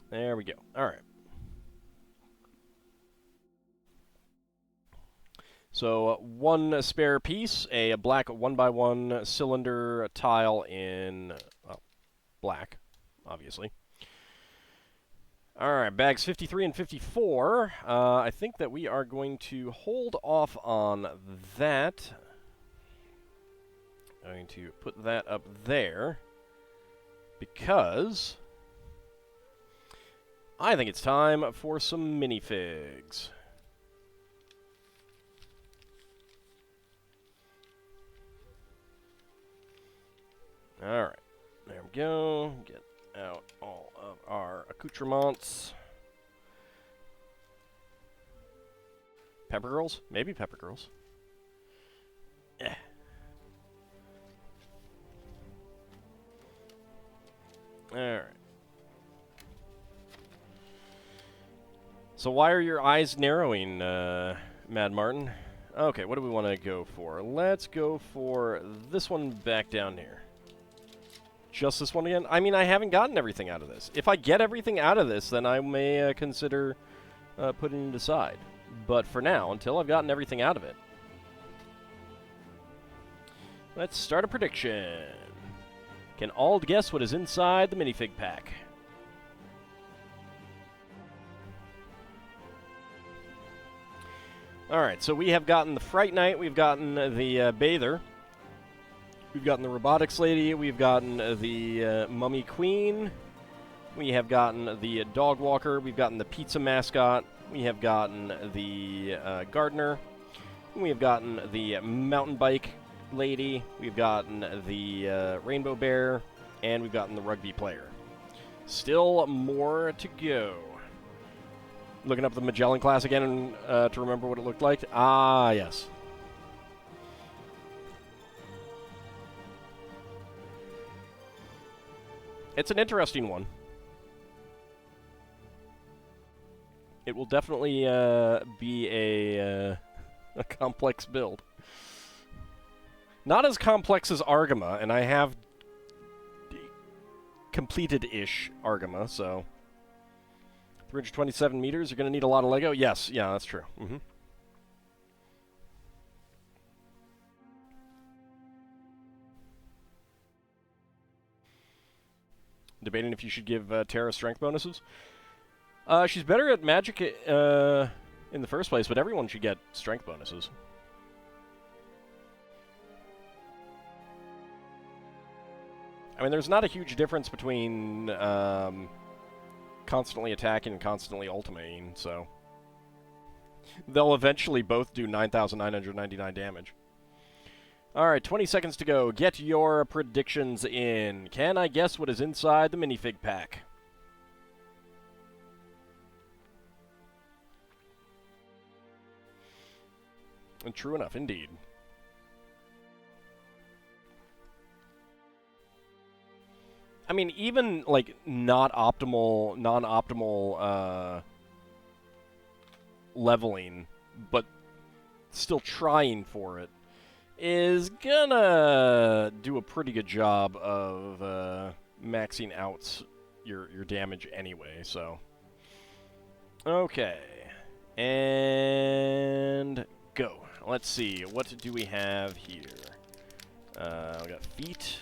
There we go. All right. So one spare piece, a black 1x1 cylinder tile in black, obviously. All right, bags 53 and 54. I think that we are going to hold off on that. I'm going to put that up there because I think it's time for some minifigs. All right, there we go. Get out all of our accoutrements. Pepper Girls? Maybe Pepper Girls. Yeah. Alright. So why are your eyes narrowing, Mad Martin? Okay, what do we want to go for? Let's go for this one back down here. Just this one again? I mean, I haven't gotten everything out of this. If I get everything out of this, then I may consider putting it aside. But for now, until I've gotten everything out of it, let's start a prediction. Can Ald guess what is inside the minifig pack? Alright, so we have gotten the Fright Knight, we've gotten the Bather, we've gotten the Robotics Lady, we've gotten the Mummy Queen, we have gotten the Dog Walker, we've gotten the Pizza Mascot, we have gotten the Gardener, we have gotten the Mountain Bike Lady, we've gotten the Rainbow Bear, and we've gotten the Rugby Player. Still more to go. Looking up the Magellan class again to remember what it looked like. Ah, yes. It's an interesting one. It will definitely be a complex build. Not as complex as Argama, and I have completed-ish Argama, so 327 meters, you're going to need a lot of Lego? Yes, yeah, that's true. Mm-hmm. Debating if you should give Terra strength bonuses. She's better at magic in the first place, but everyone should get strength bonuses. I mean, there's not a huge difference between constantly attacking and constantly ultimating, so they'll eventually both do 9,999 damage. Alright, 20 seconds to go. Get your predictions in. Can I guess what is inside the minifig pack? And true enough, indeed. I mean, even, like, non-optimal leveling, but still trying for it, is gonna do a pretty good job of maxing out your damage anyway, so. Okay. And go. Let's see, what do we have here? We got feet.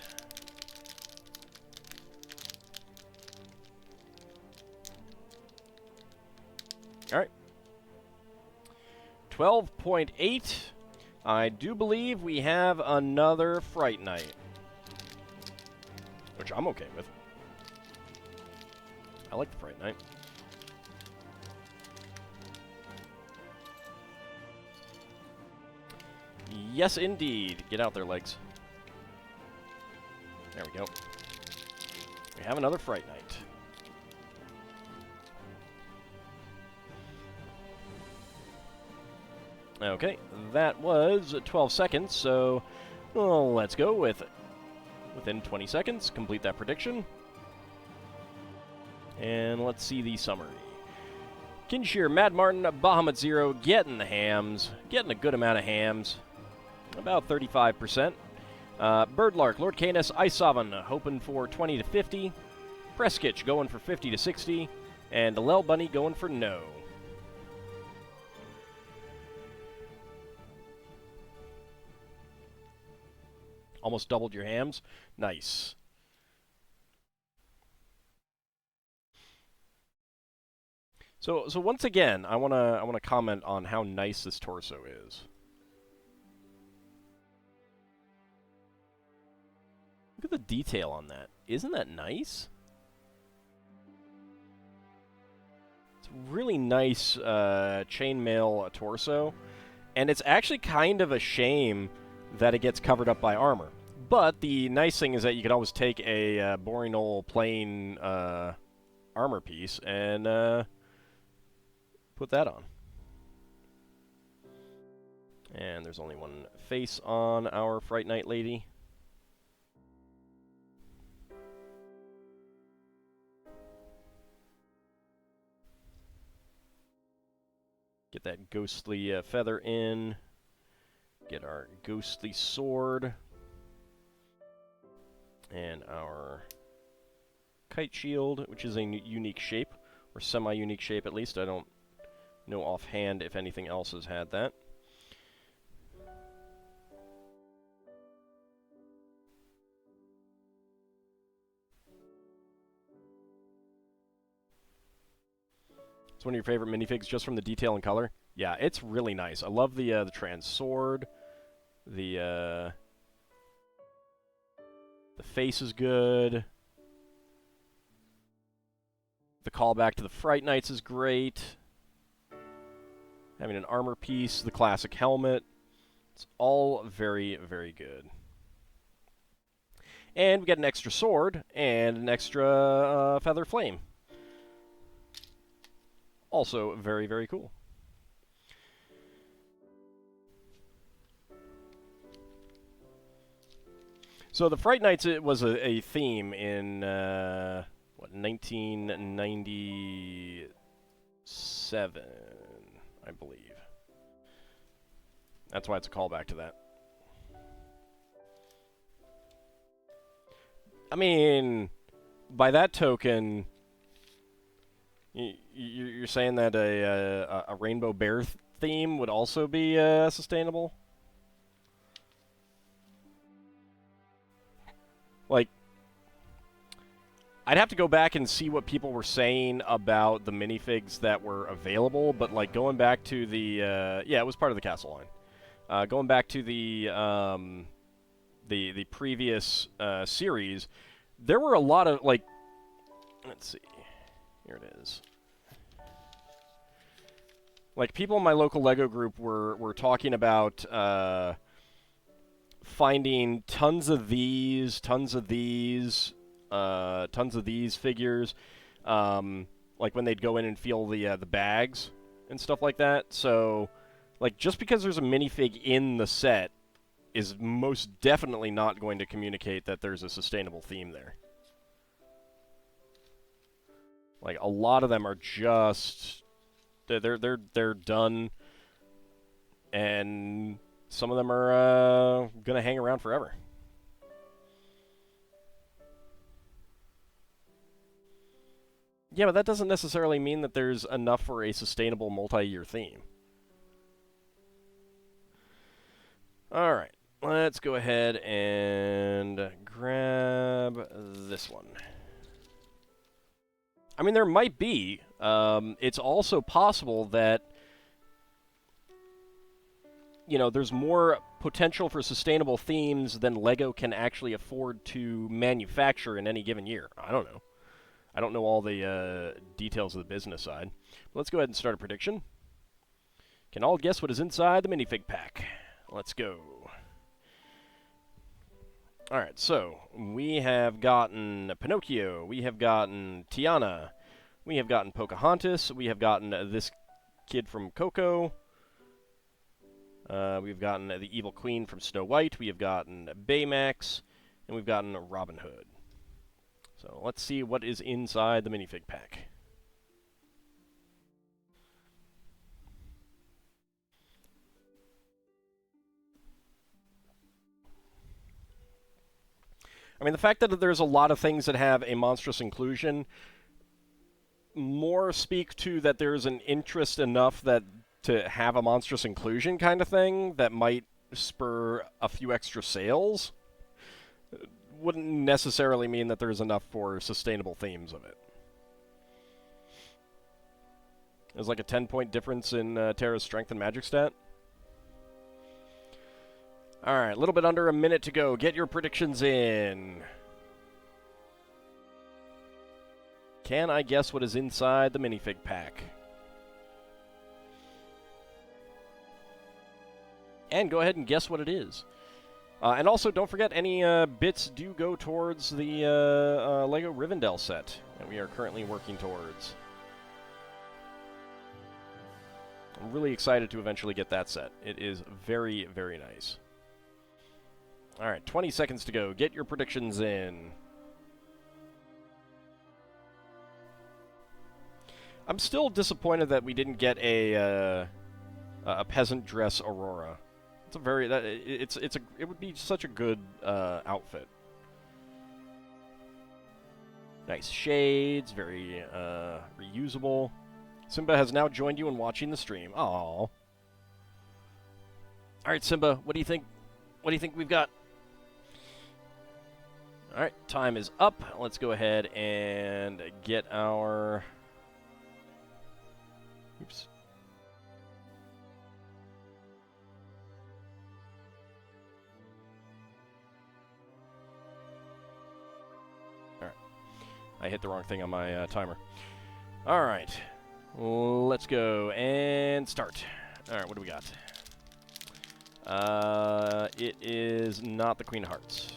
Alright. 12.8. I do believe we have another Fright Night. Which I'm okay with. I like the Fright Night. Yes, indeed. Get out there, legs. There we go. We have another Fright Night. Okay, that was 12 seconds, so let's go with it. Within 20 seconds, complete that prediction. And let's see the summary. Kinshir, Mad Martin, Bahamut Zero, getting the hams. Getting a good amount of hams. About 35%. Birdlark, Lord Canis, Ice-Savan, hoping for 20 to 50. Preskitch going for 50 to 60. And Lel Bunny going for no. Almost doubled your hams. Nice. So once again, I wanna comment on how nice this torso is. Look at the detail on that. Isn't that nice? It's a really nice chainmail torso, and it's actually kind of a shame that it gets covered up by armor. But the nice thing is that you could always take a boring old plain armor piece and put that on. And there's only one face on our Fright Night lady. Get that ghostly feather in. Get our ghostly sword. And our kite shield, which is a unique shape, or semi-unique shape at least. I don't know offhand if anything else has had that. It's one of your favorite minifigs just from the detail and color? Yeah, it's really nice. I love the trans sword. The face is good. The callback to the Fright Nights is great. Having an armor piece, the classic helmet. It's all very, very good. And we get an extra sword and an extra feather flame. Also very, very cool. So the Fright Nights, it was a theme in, 1997, I believe. That's why it's a callback to that. I mean, by that token, you're saying that a Rainbow Bear theme would also be sustainable? Like, I'd have to go back and see what people were saying about the minifigs that were available, but like going back to the yeah, it was part of the Castle line. Going back to the previous series, there were a lot of like, let's see, here it is. Like people in my local LEGO group were talking about finding tons of these figures, like when they'd go in and feel the bags and stuff like that. So, like, just because there's a minifig in the set is most definitely not going to communicate that there's a sustainable theme there. Like, a lot of them are just they're done, and some of them are gonna hang around forever. Yeah, but that doesn't necessarily mean that there's enough for a sustainable multi-year theme. Alright, let's go ahead and grab this one. I mean, there might be. It's also possible that, you know, there's more potential for sustainable themes than LEGO can actually afford to manufacture in any given year. I don't know. I don't know all the details of the business side. But let's go ahead and start a prediction. Can all guess what is inside the minifig pack? Let's go. Alright, so we have gotten Pinocchio, we have gotten Tiana, we have gotten Pocahontas, we have gotten this kid from Coco, we've gotten the Evil Queen from Snow White, we have gotten Baymax, and we've gotten Robin Hood. So let's see what is inside the minifig pack. I mean, the fact that there's a lot of things that have a monstrous inclusion more speak to that there's an interest enough that to have a monstrous inclusion kind of thing that might spur a few extra sales. Wouldn't necessarily mean that there's enough for sustainable themes of it. There's like a 10-point difference in Terra's strength and magic stat. Alright, a little bit under a minute to go. Get your predictions in. Can I guess what is inside the minifig pack? And go ahead and guess what it is. And also, don't forget, any bits do go towards the LEGO Rivendell set that we are currently working towards. I'm really excited to eventually get that set. It is very, very nice. Alright, 20 seconds to go. Get your predictions in. I'm still disappointed that we didn't get a peasant dress Aurora. It's a very it would be such a good outfit. Nice shades, very reusable. Simba has now joined you in watching the stream. Aww. All right, Simba, what do you think? What do you think we've got? All right, time is up. Let's go ahead and get our... Oops. All right. I hit the wrong thing on my timer. All right. Let's go and start. All right, what do we got? It is not the Queen of Hearts.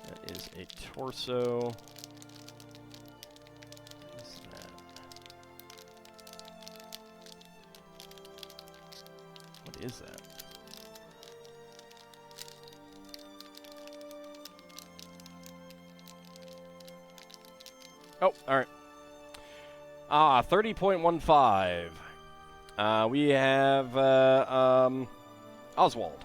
That is a torso. What is that? What is that? Oh, all right. 30.15. We have Oswald.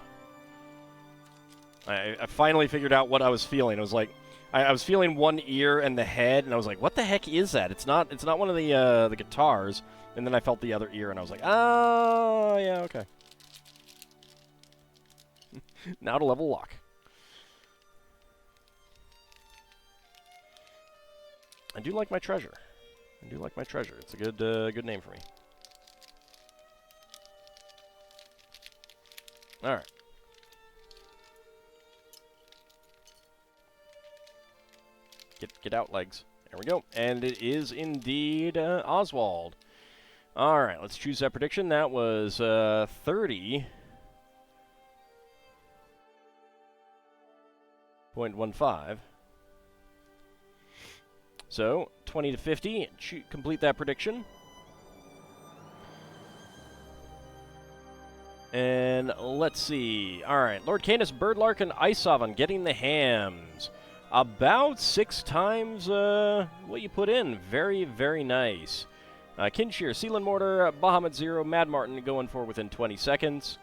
I finally figured out what I was feeling. It was like I was feeling one ear and the head, and I was like, "What the heck is that?" It's not one of the guitars. And then I felt the other ear, and I was like, "Oh, yeah, okay." Now to level lock. I do like my treasure. I do like my treasure. It's a good name for me. All right. Get out, legs. There we go. And it is indeed Oswald. All right, let's choose that prediction. That was 30.15. So, 20 to 50, complete that prediction. And let's see. All right, Lord Canis, Birdlark, and Iceoven getting the hams. About 6 times what you put in. Very, very nice. Kinshir, Sealand Mortar, Bahamut Zero, Mad Martin going for within 20 seconds.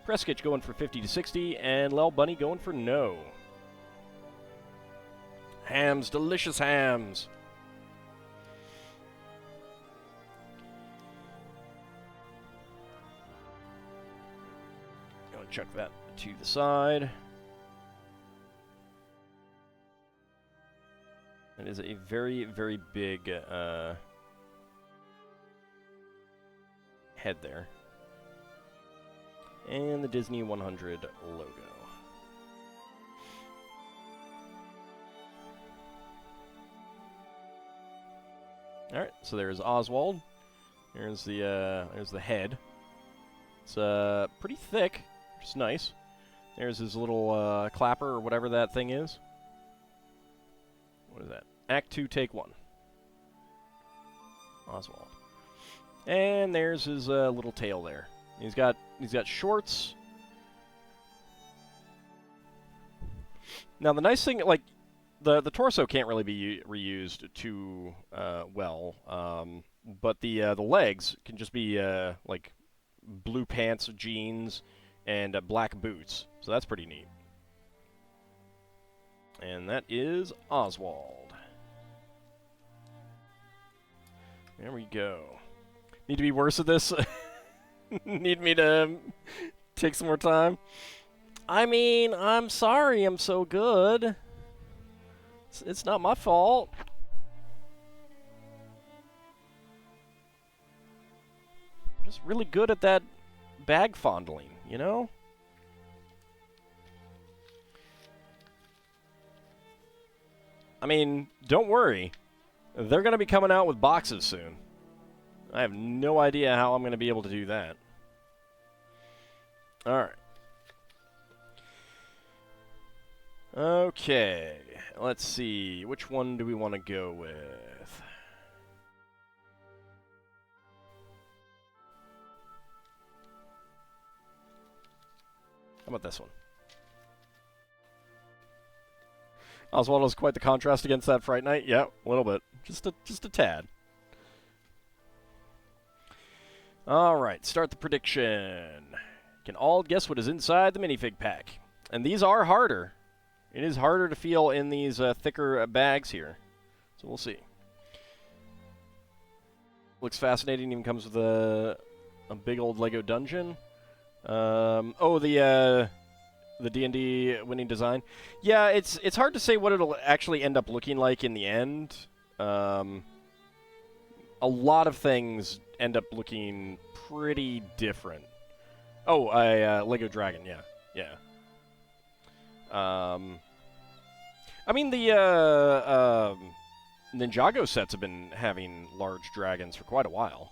Preskitch going for 50 to 60, and Lel Bunny going for no. Hams, delicious hams. I'll chuck that to the side. It is a very, very big head there. And the Disney 100 logo. Alright, so there's Oswald. There's the head. It's pretty thick, which is nice. There's his little clapper or whatever that thing is. What is that? Act 2, Take 1. Oswald. And there's his little tail there. He's got shorts. Now the nice thing, like, the torso can't really be reused too well, but the legs can just be like blue pants, jeans, and black boots. So that's pretty neat. And that is Oswald. There we go. Need to be worse at this? Need me to take some more time? I mean, I'm sorry I'm so good. It's not my fault. I'm just really good at that bag fondling, you know? I mean, don't worry. They're going to be coming out with boxes soon. I have no idea how I'm going to be able to do that. Alright. Okay. Let's see. Which one do we want to go with? How about this one? Oswald is quite the contrast against that Fright Night. Yeah, a little bit. Just a tad. Alright, start the prediction. Can all guess what is inside the minifig pack? And these are harder. It is harder to feel in these thicker bags here. So we'll see. Looks fascinating. Even comes with a big old Lego dungeon. Oh, the D&D winning design. Yeah, it's hard to say what it'll actually end up looking like in the end. A lot of things end up looking pretty different. Oh, Lego Dragon, yeah. I mean, the Ninjago sets have been having large dragons for quite a while.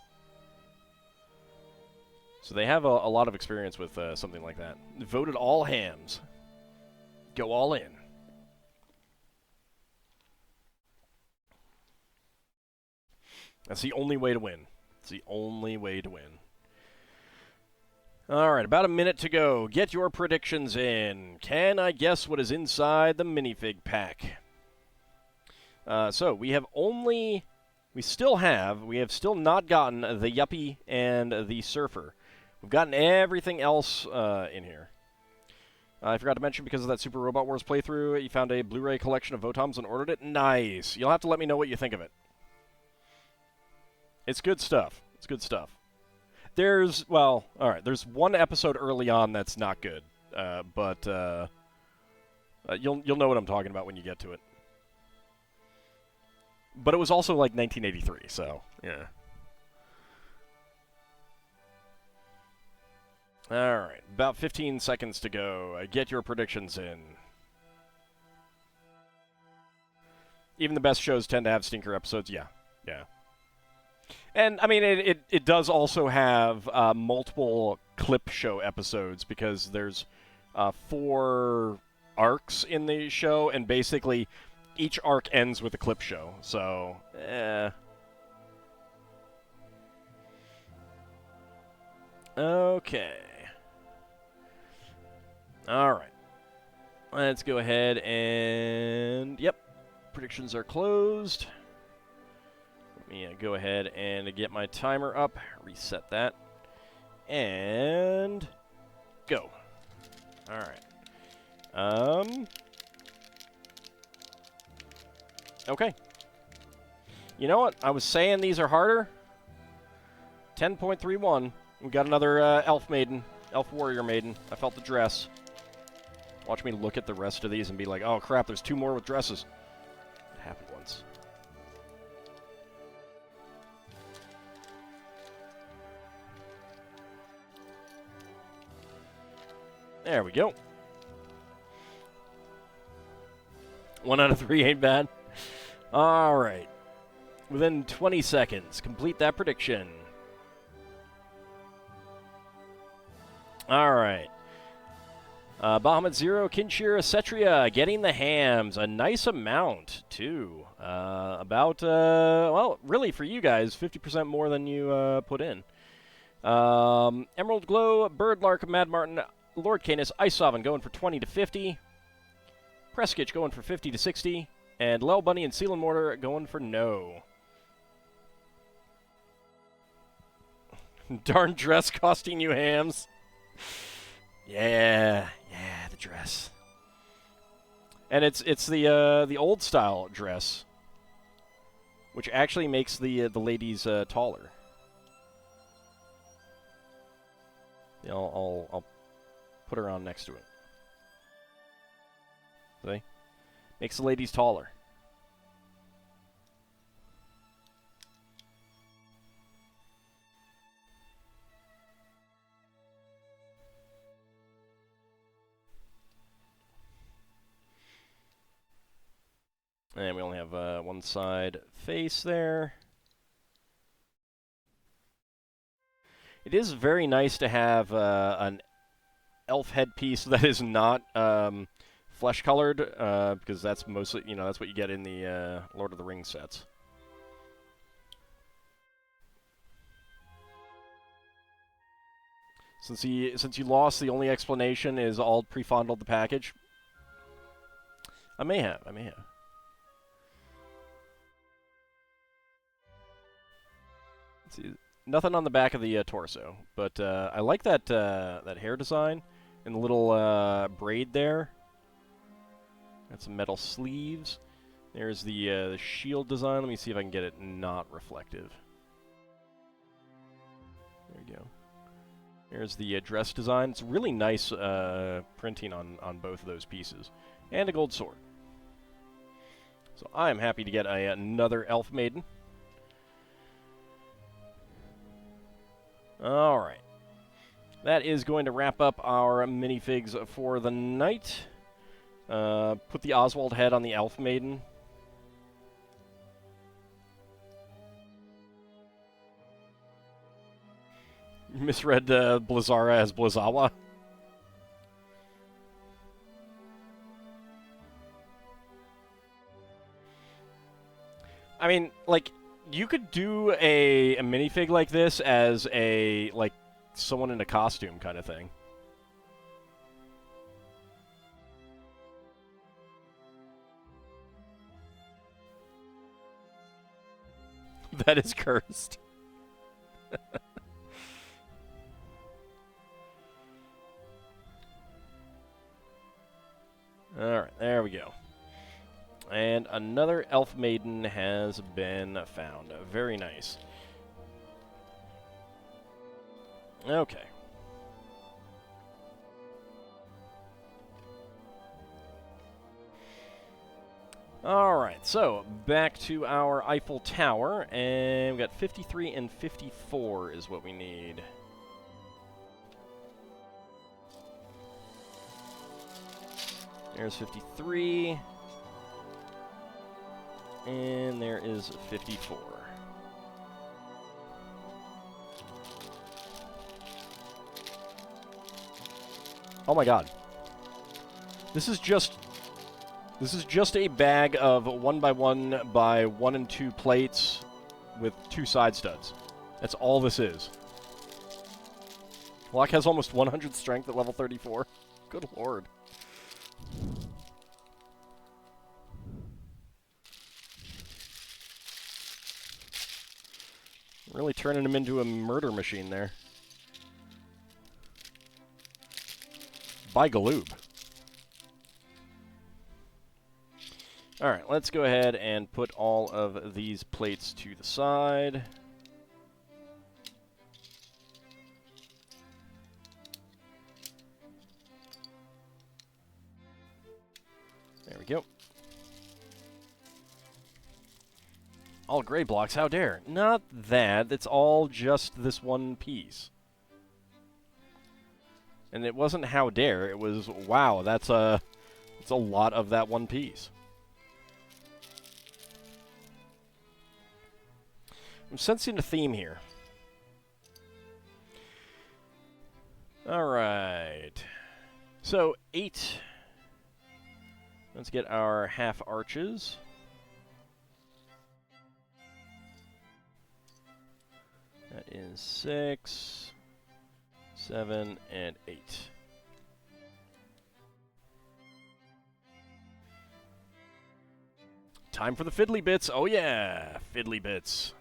So they have a lot of experience with something like that. Voted all hams. Go all in. That's the only way to win. It's the only way to win. Alright, about a minute to go. Get your predictions in. Can I guess what is inside the minifig pack? So, we have still not gotten the Yuppie and the Surfer. We've gotten everything else in here. I forgot to mention, because of that Super Robot Wars playthrough, you found a Blu-ray collection of Votoms and ordered it. Nice! You'll have to let me know what you think of it. It's good stuff. It's good stuff. There's one episode early on that's not good, but you'll know what I'm talking about when you get to it. But it was also like 1983, so yeah. All right, about 15 seconds to go. Get your predictions in. Even the best shows tend to have stinker episodes. Yeah. And, I mean, it does also have multiple clip show episodes, because there's 4 arcs in the show, and basically each arc ends with a clip show. So, Okay. Alright. Let's go ahead and... Yep. Predictions are closed. Let me go ahead and get my timer up, reset that, and go. All right. Okay. You know what? I was saying these are harder. 10.31. We got another elf maiden. Elf warrior maiden. I felt the dress. Watch me look at the rest of these and be like, oh crap, there's 2 more with dresses. It happened once. There we go. 1 out of 3 ain't bad. All right. Within 20 seconds, complete that prediction. All right. Bahamut Zero, Kinshir, Cetria, getting the hams. A nice amount, too. Well, really for you guys, 50% more than you put in. Emerald Glow, Birdlark, Mad Martin, Lord Canis, Ice Sovereign going for 20 to 50. Preskitch going for 50 to 60. And Lel Bunny and Seal and Mortar going for no. Darn dress costing you hams. Yeah, the dress. And it's the old style dress, which actually makes the ladies taller. Yeah, I'll put her on next to it. See? Makes the ladies taller. And we only have one side face there. It is very nice to have an elf headpiece that is not flesh-colored, because that's mostly, that's what you get in the Lord of the Rings sets. Since you lost, the only explanation is Ald pre-fondled the package. I may have. Let's see. Nothing on the back of the torso, but I like that that hair design and the little braid there. Got some metal sleeves. There's the shield design. Let me see if I can get it not reflective. There we go. There's the dress design. It's really nice printing on both of those pieces. And a gold sword. So I am happy to get another elf maiden. Alright. That is going to wrap up our minifigs for the night. Put the Oswald head on the elf maiden. Misread Blizzara as Blizzawa. I mean, like, you could do a minifig like this as a, like, someone in a costume kind of thing. That is cursed. Alright, there we go. And another elf maiden has been found. Very nice. Okay. Alright, so back to our Eiffel Tower, and we got 53 and 54 is what we need. There's 53. And there is 54. Oh my god. This is just a bag of 1x1 by 1 and 2 plates with 2 side studs. That's all this is. Locke has almost 100 strength at level 34. Good lord. Really turning him into a murder machine there. By Galoob. Alright, let's go ahead and put all of these plates to the side. There we go. All gray blocks, how dare. Not that, it's all just this one piece. And it wasn't how dare, it was, wow, that's a lot of that one piece. I'm sensing a theme here. Alright. So, 8. Let's get our half arches. That is 6, 7, and 8. Time for the fiddly bits. Oh yeah, fiddly bits.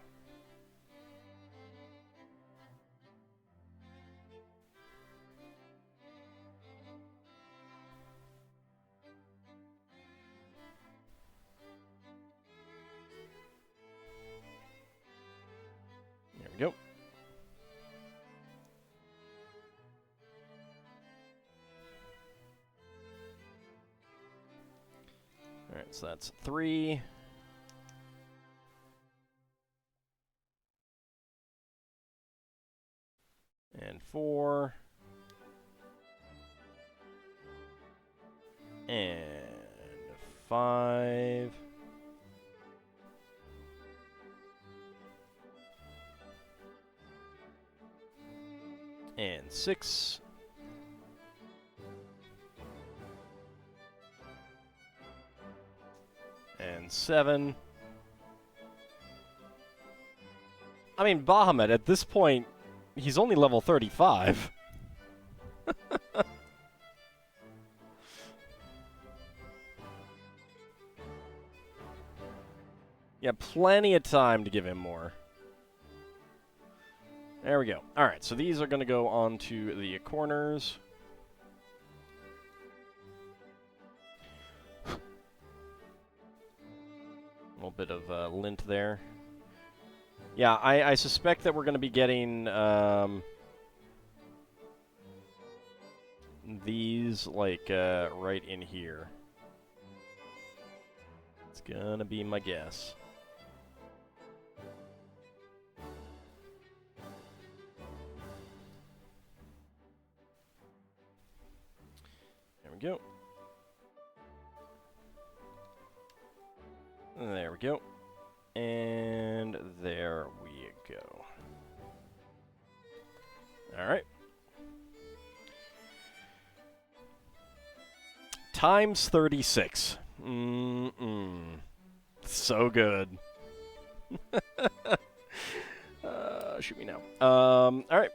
There we go. Alright, so that's 3. And 4. And 5. And 6. And 7. I mean, Bahamut, at this point, he's only level 35. Yeah, plenty of time to give him more. There we go. Alright, so these are going to go onto the corners. A little bit of lint there. Yeah, I suspect that we're going to be getting these, like, right in here. It's going to be my guess. There we go. There we go. And there we go. Alright. Times 36. So good. Shoot me now. Alright.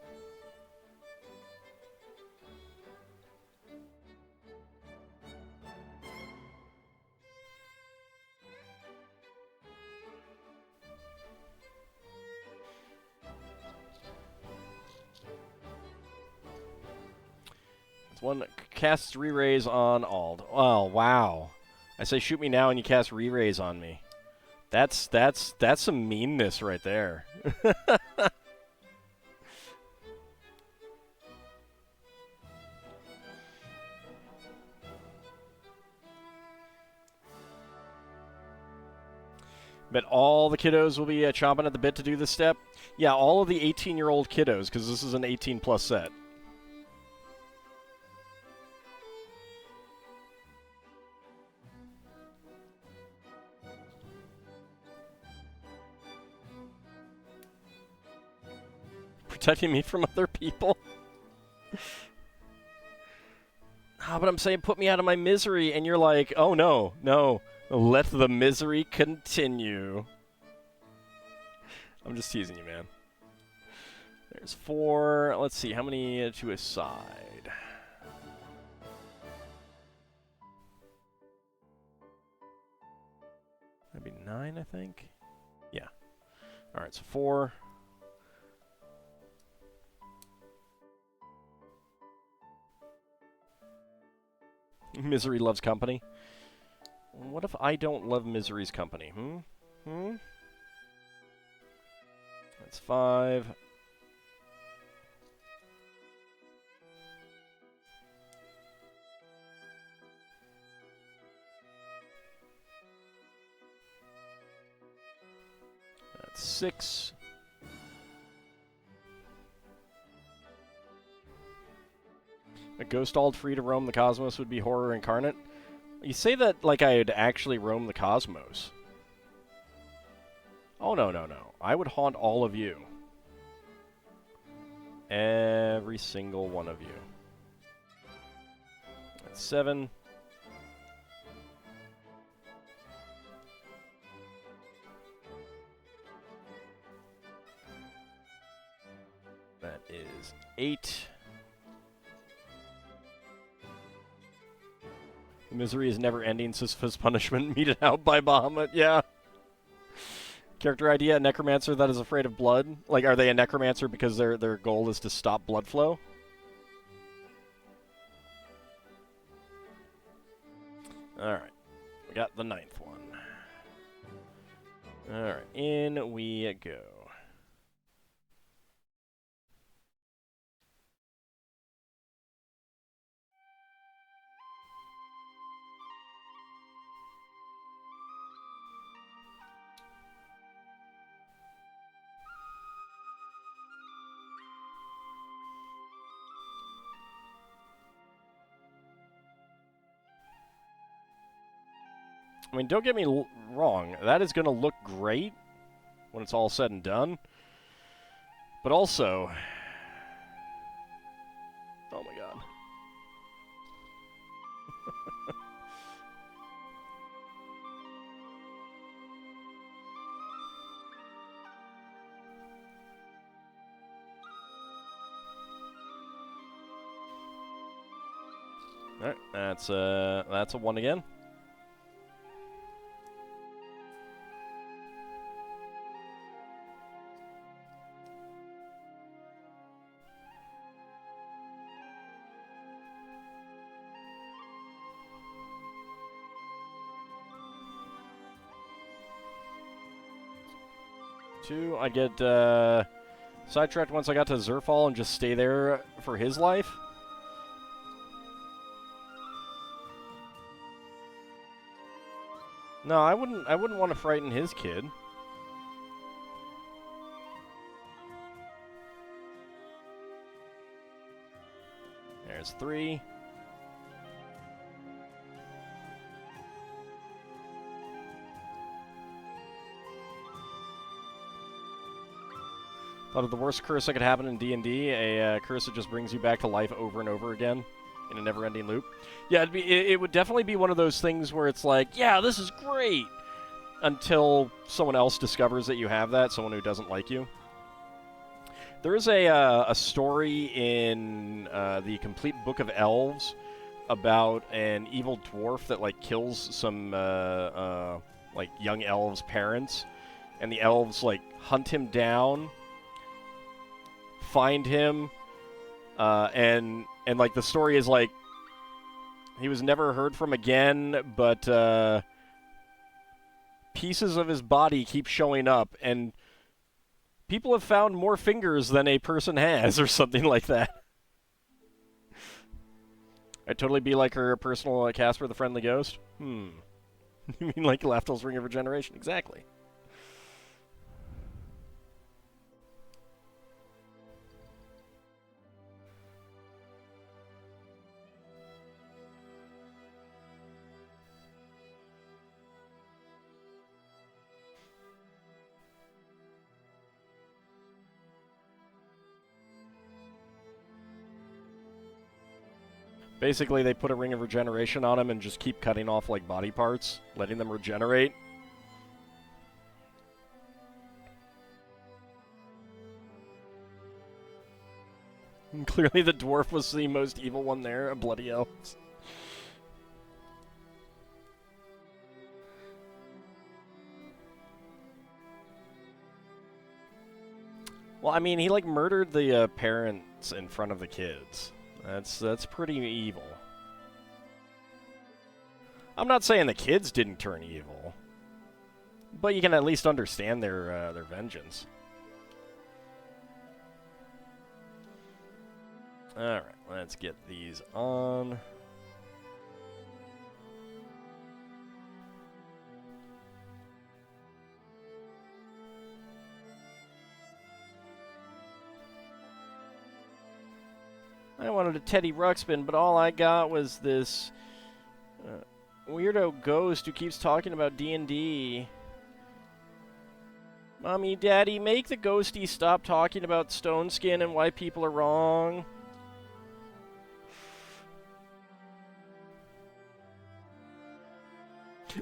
One casts re-raise on Ald. Oh, wow. I say shoot me now and you cast re-raise on me. That's some meanness right there. But all the kiddos will be chomping at the bit to do this step? Yeah, all of the 18-year-old kiddos, because this is an 18-plus set. Protecting me from other people? But I'm saying put me out of my misery, and you're like, oh no, no, let the misery continue. I'm just teasing you, man. There's 4. Let's see, how many to a side? That'd be 9, I think. Yeah. All right, so 4. Misery loves company. What if I don't love Misery's company? That's 5. That's 6. A ghost all free to roam the cosmos would be horror incarnate. You say that like I'd actually roam the cosmos. Oh, no, no, no. I would haunt all of you. Every single one of you. That's 7. That is 8. Misery is never ending. Sisyphus punishment meted out by Bahamut. Yeah. Character idea: a necromancer that is afraid of blood. Like, are they a necromancer because their goal is to stop blood flow? All right, we got the 9th one. All right, in we go. I mean, don't get me wrong, that is going to look great when it's all said and done. But also... Oh my god. Alright, that's a 1 again. I'd get sidetracked once I got to Zerfall and just stay there for his life. No, I wouldn't want to frighten his kid. There's 3. Thought of the worst curse that could happen in D&D, a curse that just brings you back to life over and over again in a never-ending loop. Yeah, it would definitely be one of those things where it's like, yeah, this is great, until someone else discovers that you have that, someone who doesn't like you. There is a story in the complete Book of Elves about an evil dwarf that like kills some like young elves' parents, and the elves like hunt him down, find him, and like the story is like he was never heard from again, but pieces of his body keep showing up, and people have found more fingers than a person has, or something like that. I'd totally be like her personal Casper the Friendly Ghost. You mean like Laftel's Ring of Regeneration? Exactly. Basically, they put a Ring of Regeneration on him and just keep cutting off, like, body parts, letting them regenerate. And clearly the dwarf was the most evil one there, a bloody elves. Well, I mean, he, like, murdered the parents in front of the kids. That's pretty evil. I'm not saying the kids didn't turn evil, but you can at least understand their vengeance. Alright, let's get these on. I wanted a Teddy Ruxpin, but all I got was this weirdo ghost who keeps talking about D&D. Mommy, Daddy, make the ghosty stop talking about stone skin and why people are wrong.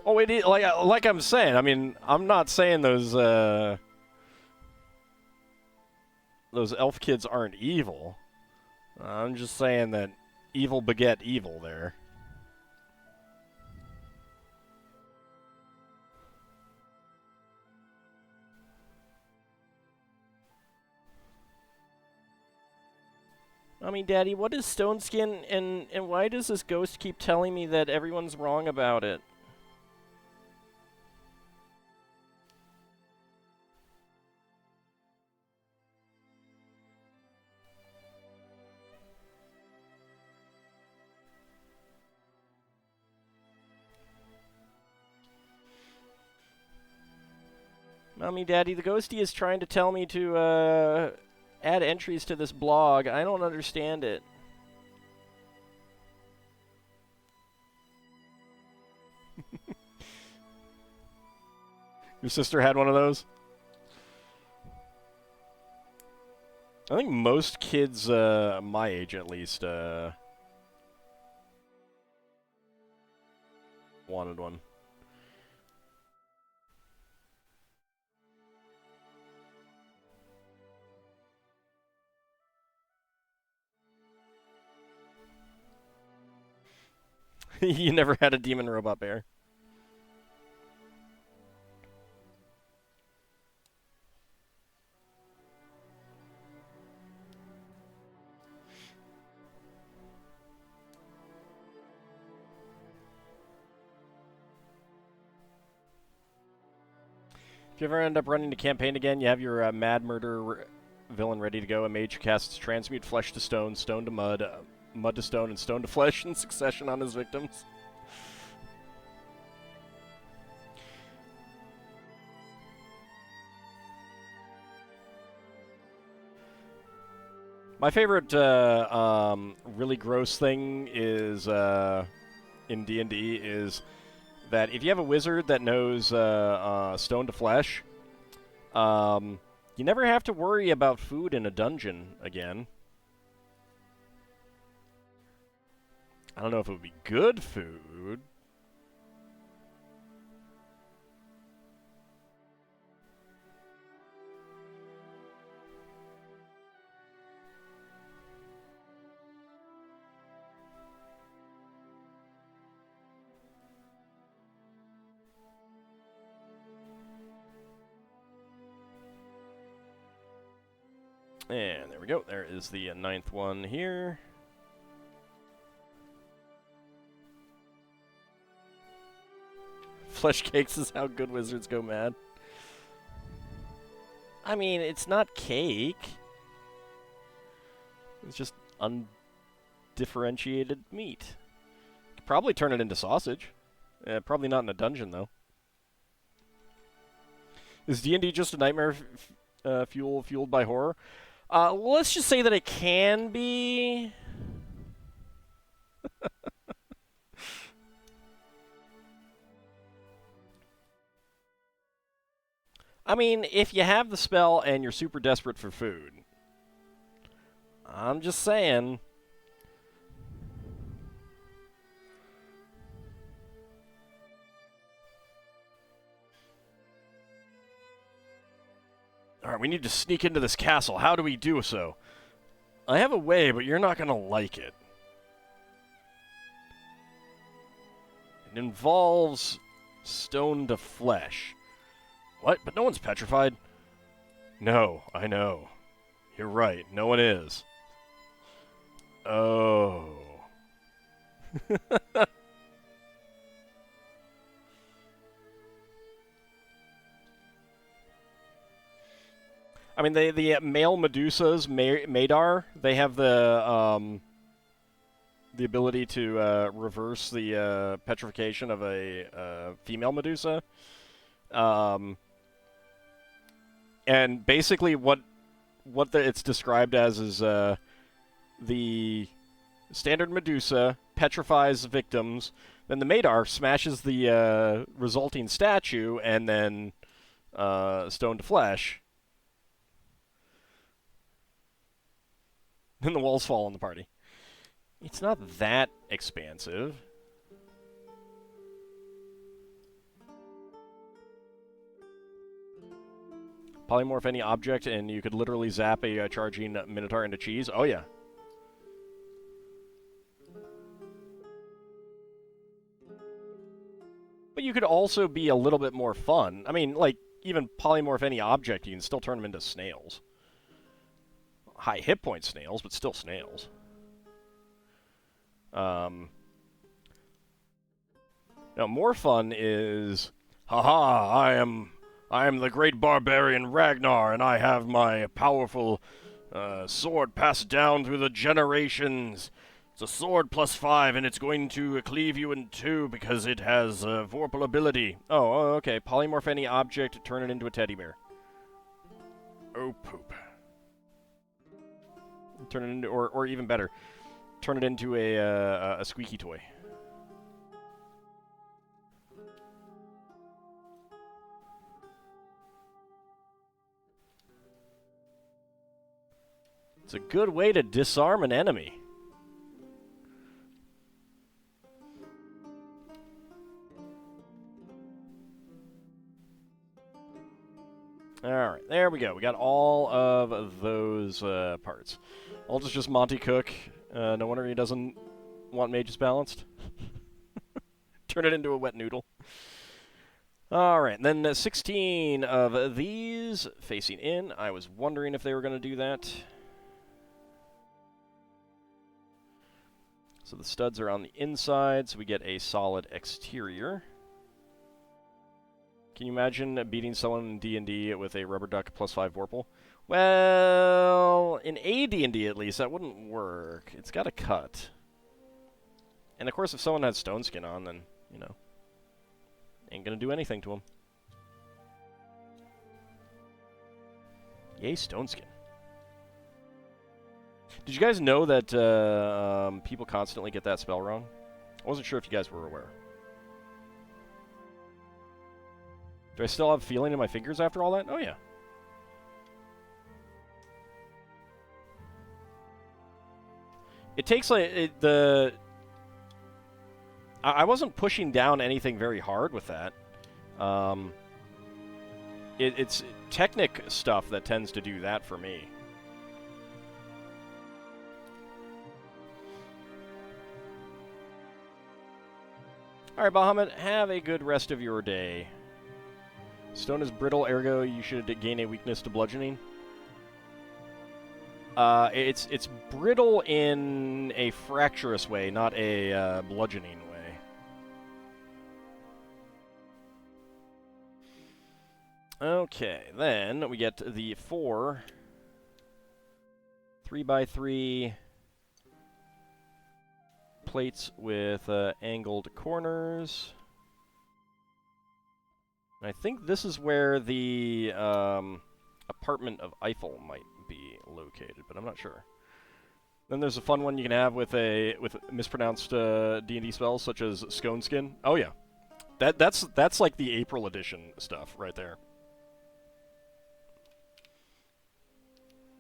Oh, it is, like I'm saying. I mean, I'm not saying those elf kids aren't evil. I'm just saying that evil beget evil there. Mommy, Daddy, what is stone skin, and why does this ghost keep telling me that everyone's wrong about it? Mommy, Daddy, the ghosty is trying to tell me to add entries to this blog. I don't understand it. Your sister had one of those? I think most kids, my age at least, wanted one. You never had a demon robot bear? If you ever end up running the campaign again, you have your mad murder villain ready to go. A mage casts transmute flesh to stone, stone to mud, mud to stone, and stone to flesh in succession on his victims. My favorite really gross thing is in D&D is that if you have a wizard that knows stone to flesh, you never have to worry about food in a dungeon again. I don't know if it would be good food. And there we go. There is the 9th one here. Flesh cakes is how good wizards go mad. I mean, it's not cake. It's just undifferentiated meat. You could probably turn it into sausage. Probably not in a dungeon, though. Is D&D just a nightmare fueled by horror? Let's just say that it can be. I mean, if you have the spell and you're super desperate for food. I'm just saying. Alright, we need to sneak into this castle. How do we do so? I have a way, but you're not going to like it. It involves stone to flesh. What? But no one's petrified? No, I know. You're right, no one is. Oh. I mean, the male Medusas, Madar, they have the ability to reverse the petrification of a female Medusa. And basically what it's described as is the standard Medusa petrifies victims, then the Madar smashes the resulting statue, and then stone to flesh. Then the walls fall on the party. It's not that expansive. Polymorph any object, and you could literally zap a charging Minotaur into cheese. Oh, yeah. But you could also be a little bit more fun. I mean, like, even polymorph any object, you can still turn them into snails. High hit point snails, but still snails. Now, more fun is, haha, I am the great barbarian Ragnar, and I have my powerful sword passed down through the generations. It's a sword +5, and it's going to cleave you in two because it has vorpal ability. Oh, okay. Polymorph any object, turn it into a teddy bear. Oh, poop. Turn it into, or even better, turn it into a squeaky toy. It's a good way to disarm an enemy. Alright, there we go. We got all of those parts. Alta's just Monty Cook. No wonder he doesn't want mages balanced. Turn it into a wet noodle. Alright, then 16 of these facing in. I was wondering if they were going to do that. So the studs are on the inside, so we get a solid exterior. Can you imagine beating someone in D&D with a rubber duck +5 Vorpal? Well, in AD&D at least, that wouldn't work. It's got to cut. And of course, if someone has stone skin on, then, you know, ain't gonna do anything to them. Yay, stone skin. Did you guys know that people constantly get that spell wrong? I wasn't sure if you guys were aware. Do I still have feeling in my fingers after all that? Oh, yeah. It takes, like, I wasn't pushing down anything very hard with that. It's Technic stuff that tends to do that for me. Alright, Bahamut, have a good rest of your day. Stone is brittle, ergo you should gain a weakness to bludgeoning. It's brittle in a fracturous way, not a bludgeoning way. Okay, then we get the 4 3x3 plates with angled corners. I think this is where the apartment of Eiffel might be located, but I'm not sure. Then there's a fun one you can have with mispronounced D&D spells such as Scone Skin. Oh yeah, that's like the April edition stuff right there.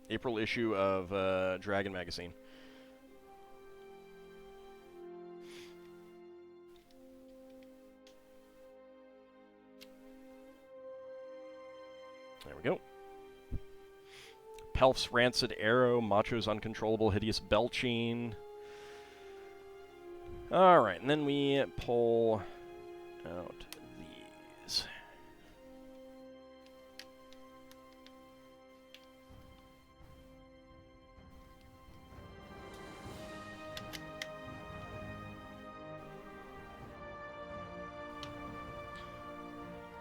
April issue of Dragon magazine. There we go. Pelf's Rancid Arrow, Macho's Uncontrollable Hideous Belching. Alright, and then we pull out these.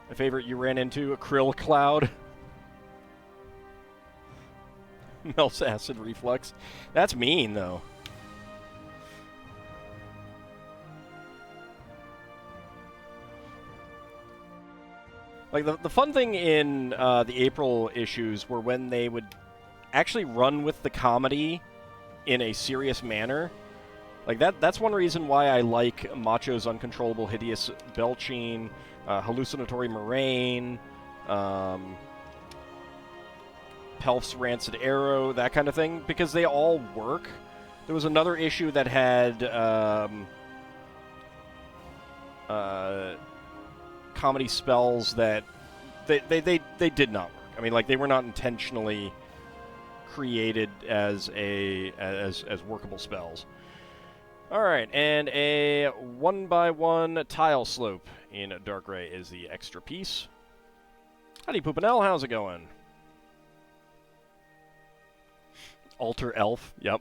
My favorite, you ran into a krill cloud. else acid reflux. That's mean, though. Like, the fun thing in the April issues were when they would actually run with the comedy in a serious manner. Like, that's one reason why I like Macho's Uncontrollable Hideous Belching, Hallucinatory Moraine, Pelf's Rancid Arrow, that kind of thing, because they all work. There was another issue that had comedy spells that they did not work. I mean, like, they were not intentionally created as workable spells. All right, and a 1x1 tile slope in dark gray is the extra piece. Howdy, Poopinell, how's it going? Alter Elf, yep.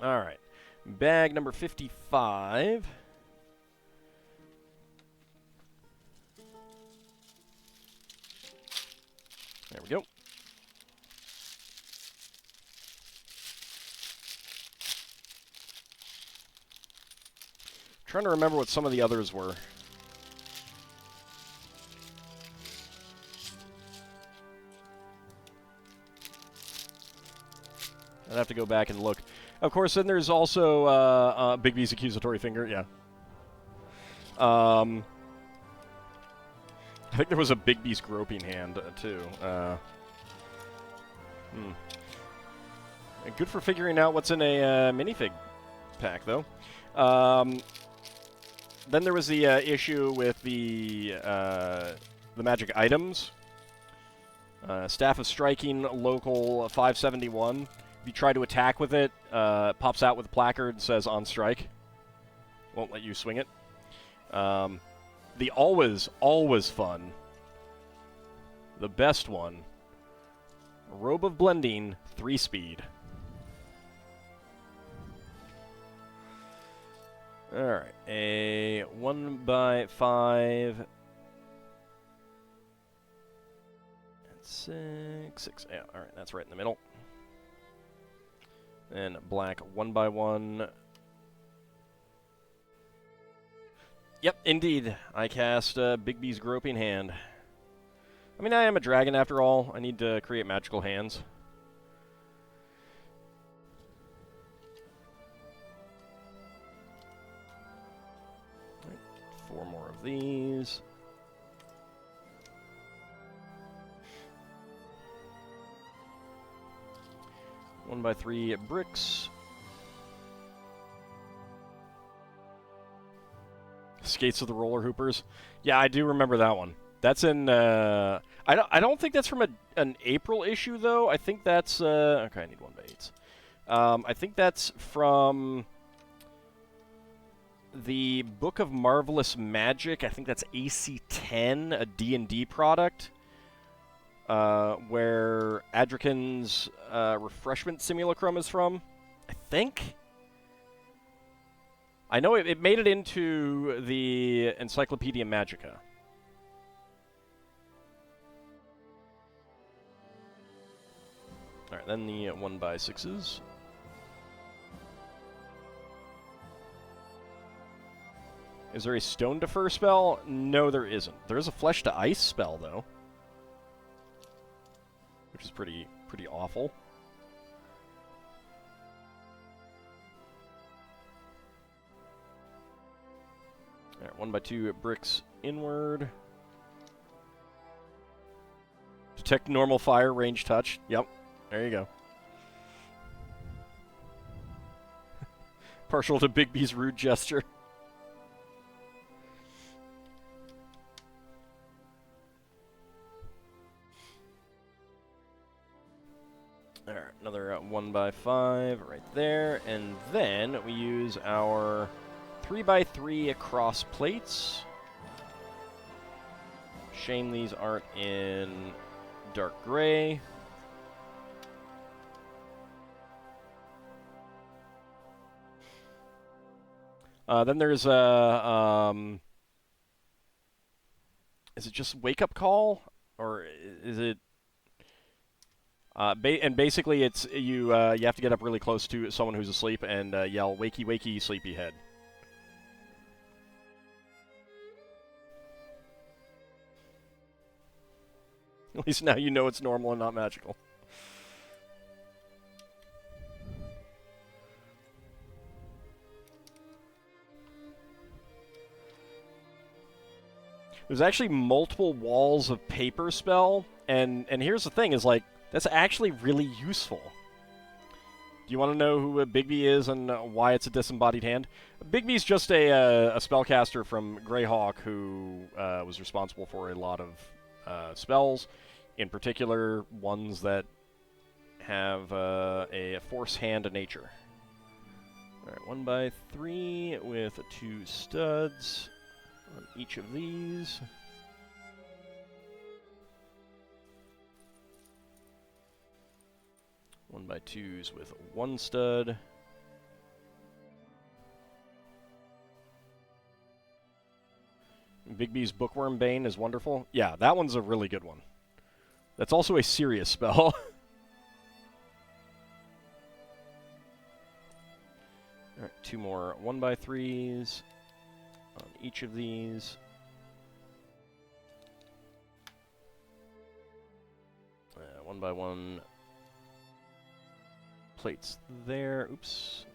All right, bag number 55. There we go. Trying to remember what some of the others were. I'd have to go back and look. Of course, then there's also Big B's accusatory finger, yeah. I think there was a Big B's groping hand, too. Good for figuring out what's in a minifig pack, though. Then there was the issue with the magic items. Staff of Striking, local 571. If you try to attack with it, pops out with a placard, says on strike. Won't let you swing it. The always fun, the best one, Robe of Blending, 3-speed. Alright, a 1x5. And 6. Yeah, alright, that's right in the middle. And black 1x1. Yep, indeed. I cast Big B's Groping Hand. I mean, I am a dragon after all. I need to create magical hands. Right, 4 more of these. One by 3 bricks. Skates of the Roller Hoopers. Yeah, I do remember that one. That's in. I don't think that's from an April issue though. I think that's. Okay, I need 1x8s. I think that's from the Book of Marvelous Magic. I think that's AC10, a D&D product, where Adrican's Refreshment Simulacrum is from. I think. I know it made it into the Encyclopedia Magica. Alright, then the 1x6s. Is there a Stone Defer spell? No, there isn't. There is a Flesh to Ice spell, though. Which is pretty awful. Alright, 1x2 bricks inward. Detect normal fire, range touch. Yep, there you go. Partial to Big B's rude gesture. Alright, another 1x5 right there. And then we use our 3x3 cross plates. Shame these aren't in dark gray. Then there's a, is it just Wake Up Call? Or is it, And basically, it's you have to get up really close to someone who's asleep and yell "Wakey, wakey, sleepyhead." At least now you know it's normal and not magical. There's actually multiple walls of paper spell, and here's the thing: is like that's actually really useful. Do you want to know who Bigby is and why it's a disembodied hand? Bigby's just a spellcaster from Greyhawk who was responsible for a lot of spells, in particular ones that have a force hand nature. Alright, 1x3 with 2 studs on each of these. One by 2s with 1 stud. Bigby's Bookworm Bane is wonderful. Yeah, that one's a really good one. That's also a serious spell. Alright, 2 more 1x3s on each of these. One by 1 plates there. Oops.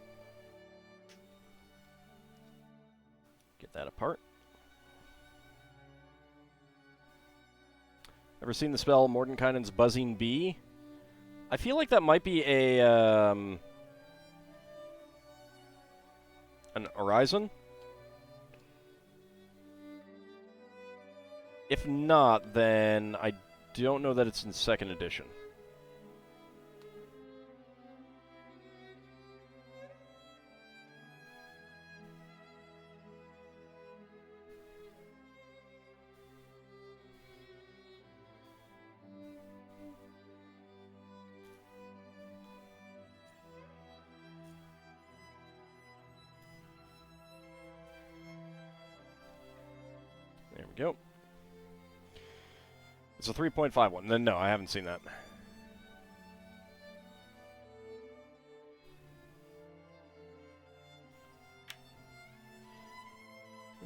Get that apart. Ever seen the spell Mordenkainen's Buzzing Bee? I feel like that might be an Horizon. If not, then I don't know that it's in 2nd edition. There we go. It's a 3.5 one. Then no, I haven't seen that.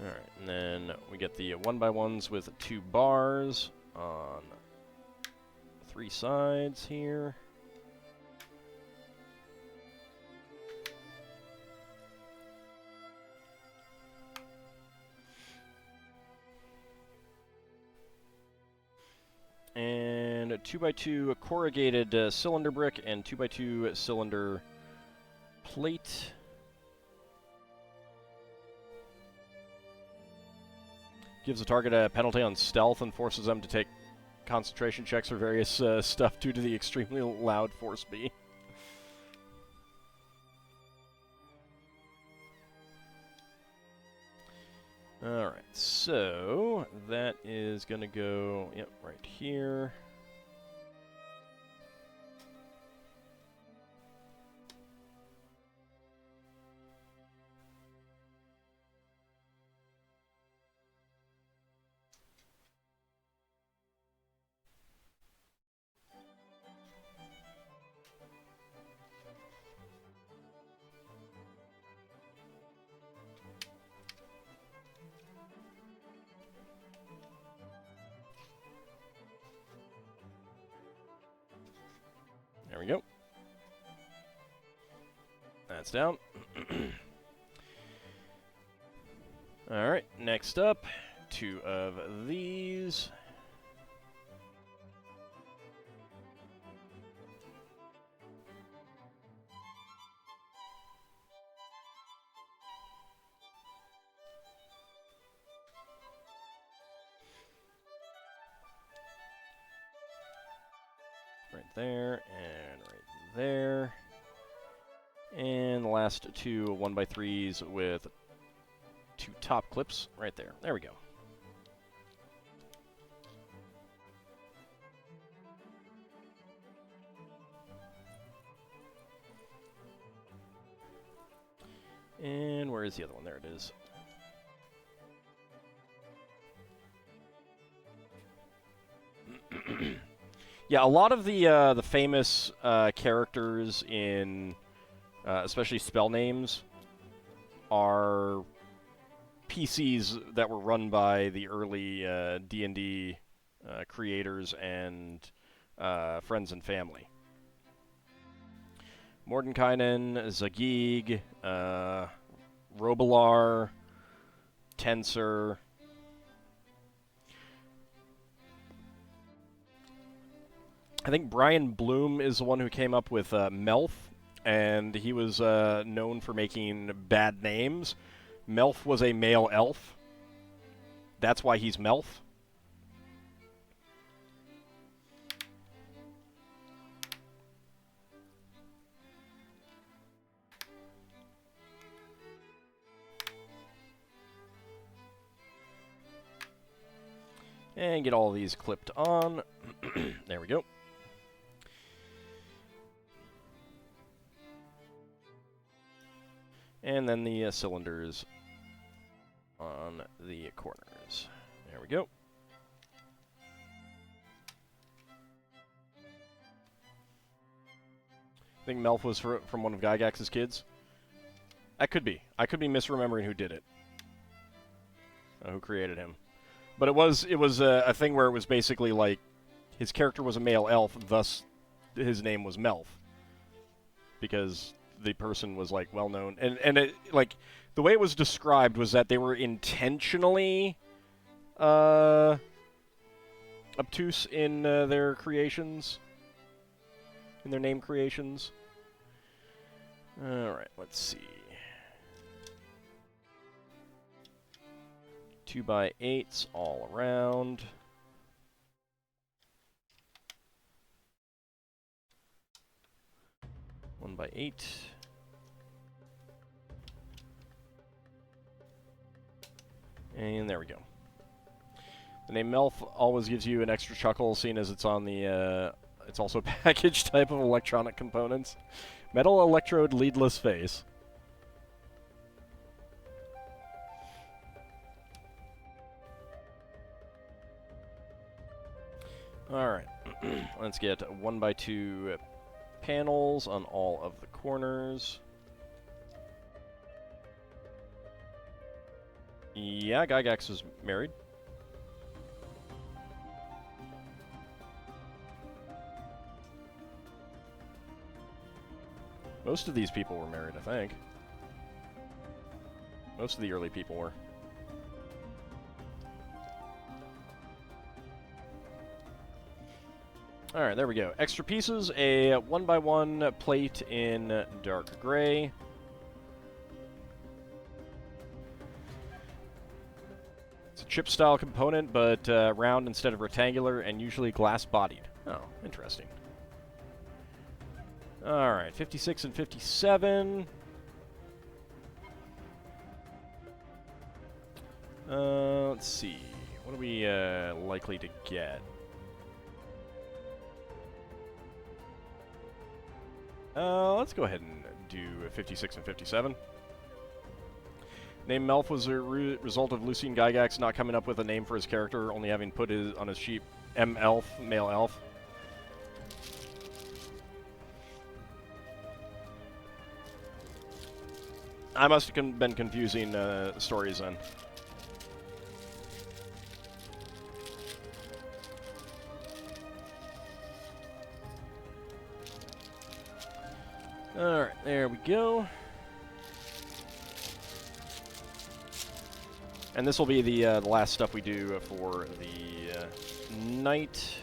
Alright, and then we get the 1x1s with 2 bars on 3 sides here. And a 2x2 corrugated cylinder brick and 2x2 cylinder plate. Gives the target a penalty on stealth and forces them to take concentration checks for various stuff due to the extremely loud force B. Alright, so that is going to go, yep, right here. There we go. That's down. Alright, next up, 2 of these. Right there, and right there. And the last 2 1x3s with 2 top clips right there. There we go. And where is the other one? There it is. Yeah, a lot of the famous characters in, especially spell names, are PCs that were run by the early D&D creators and friends and family. Mordenkainen, Zagig, Robilar, Tensor. I think Brian Bloom is the one who came up with Melf, and he was known for making bad names. Melf was a male elf. That's why he's Melf. And get all these clipped on. There we go. And then the cylinders on the corners. There we go. I think Melf was from one of Gygax's kids. That could be. I could be misremembering who did it. Who created him. But it was a thing where it was basically like his character was a male elf, thus his name was Melf. Because the person was like well known, and it, like the way it was described was that they were intentionally obtuse in their creations, in their name creations. All right, let's see. 2x8s all around. One by 8. And there we go. The name Melf always gives you an extra chuckle, seeing as it's on the, it's also a package type of electronic components. Metal electrode leadless face. Alright, let's get 1x2 panels on all of the corners. Yeah, Gygax was married. Most of these people were married, I think. Most of the early people were. Alright, there we go. Extra pieces, a 1x1 plate in dark gray. It's a chip-style component, but round instead of rectangular, and usually glass-bodied. Oh, interesting. Alright, 56 and 57. Let's see. What are we likely to get? Let's go ahead and do 56 and 57. Name Melf was a result of Lucien Gygax not coming up with a name for his character, only having put on his sheet M-Elf, male elf. I must have been confusing stories then. Alright, there we go. And this will be the last stuff we do for the night.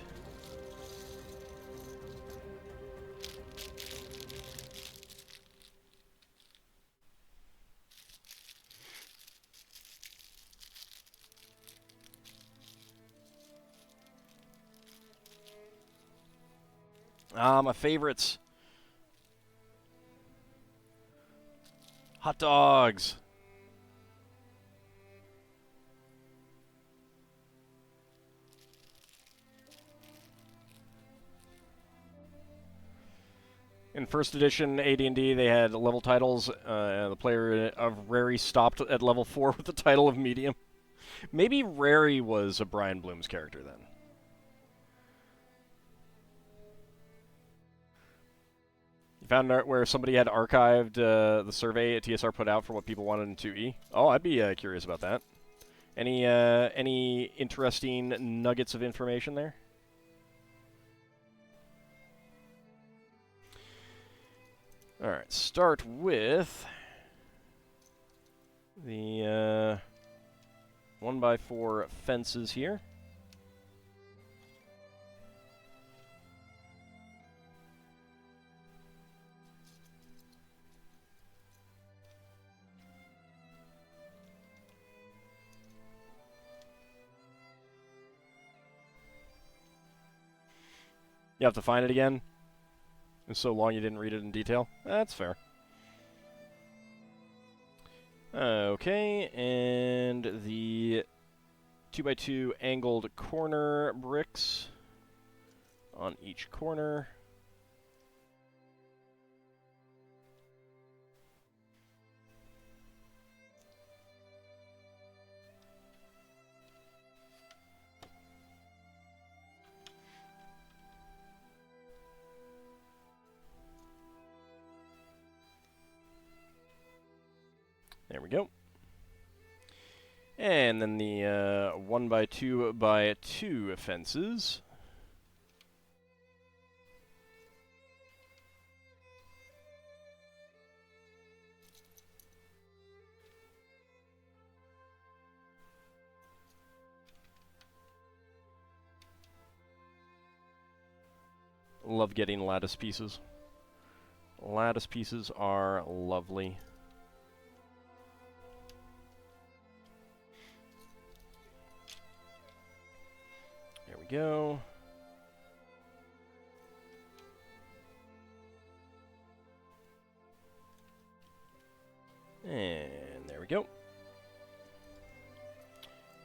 My favorites. Hot dogs. In first edition AD&D, they had level titles. The player of Rary stopped at level 4 with the title of medium. Maybe Rary was a Brian Bloom's character then. Found out where somebody had archived the survey TSR put out for what people wanted in 2E? Oh, I'd be curious about that. Any interesting nuggets of information there? All right, start with the 1x4 fences here. You have to find it again? It's so long you didn't read it in detail? That's fair. Okay, and the 2x2 angled corner bricks on each corner. There we go. And then the 1x2x2 fences. Love getting lattice pieces. Lattice pieces are lovely. There we go. And there we go.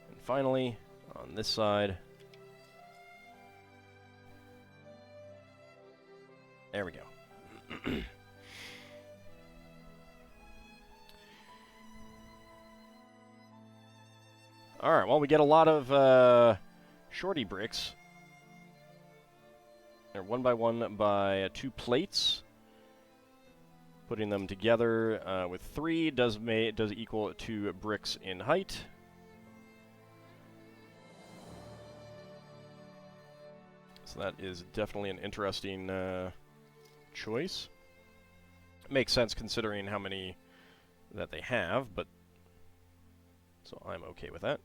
And finally, on this side, there we go. Alright, well, we get a lot of shorty bricks. They're 1x1x2 plates. Putting them together with 3 does equal 2 bricks in height. So that is definitely an interesting choice. It makes sense considering how many that they have, but so I'm okay with that.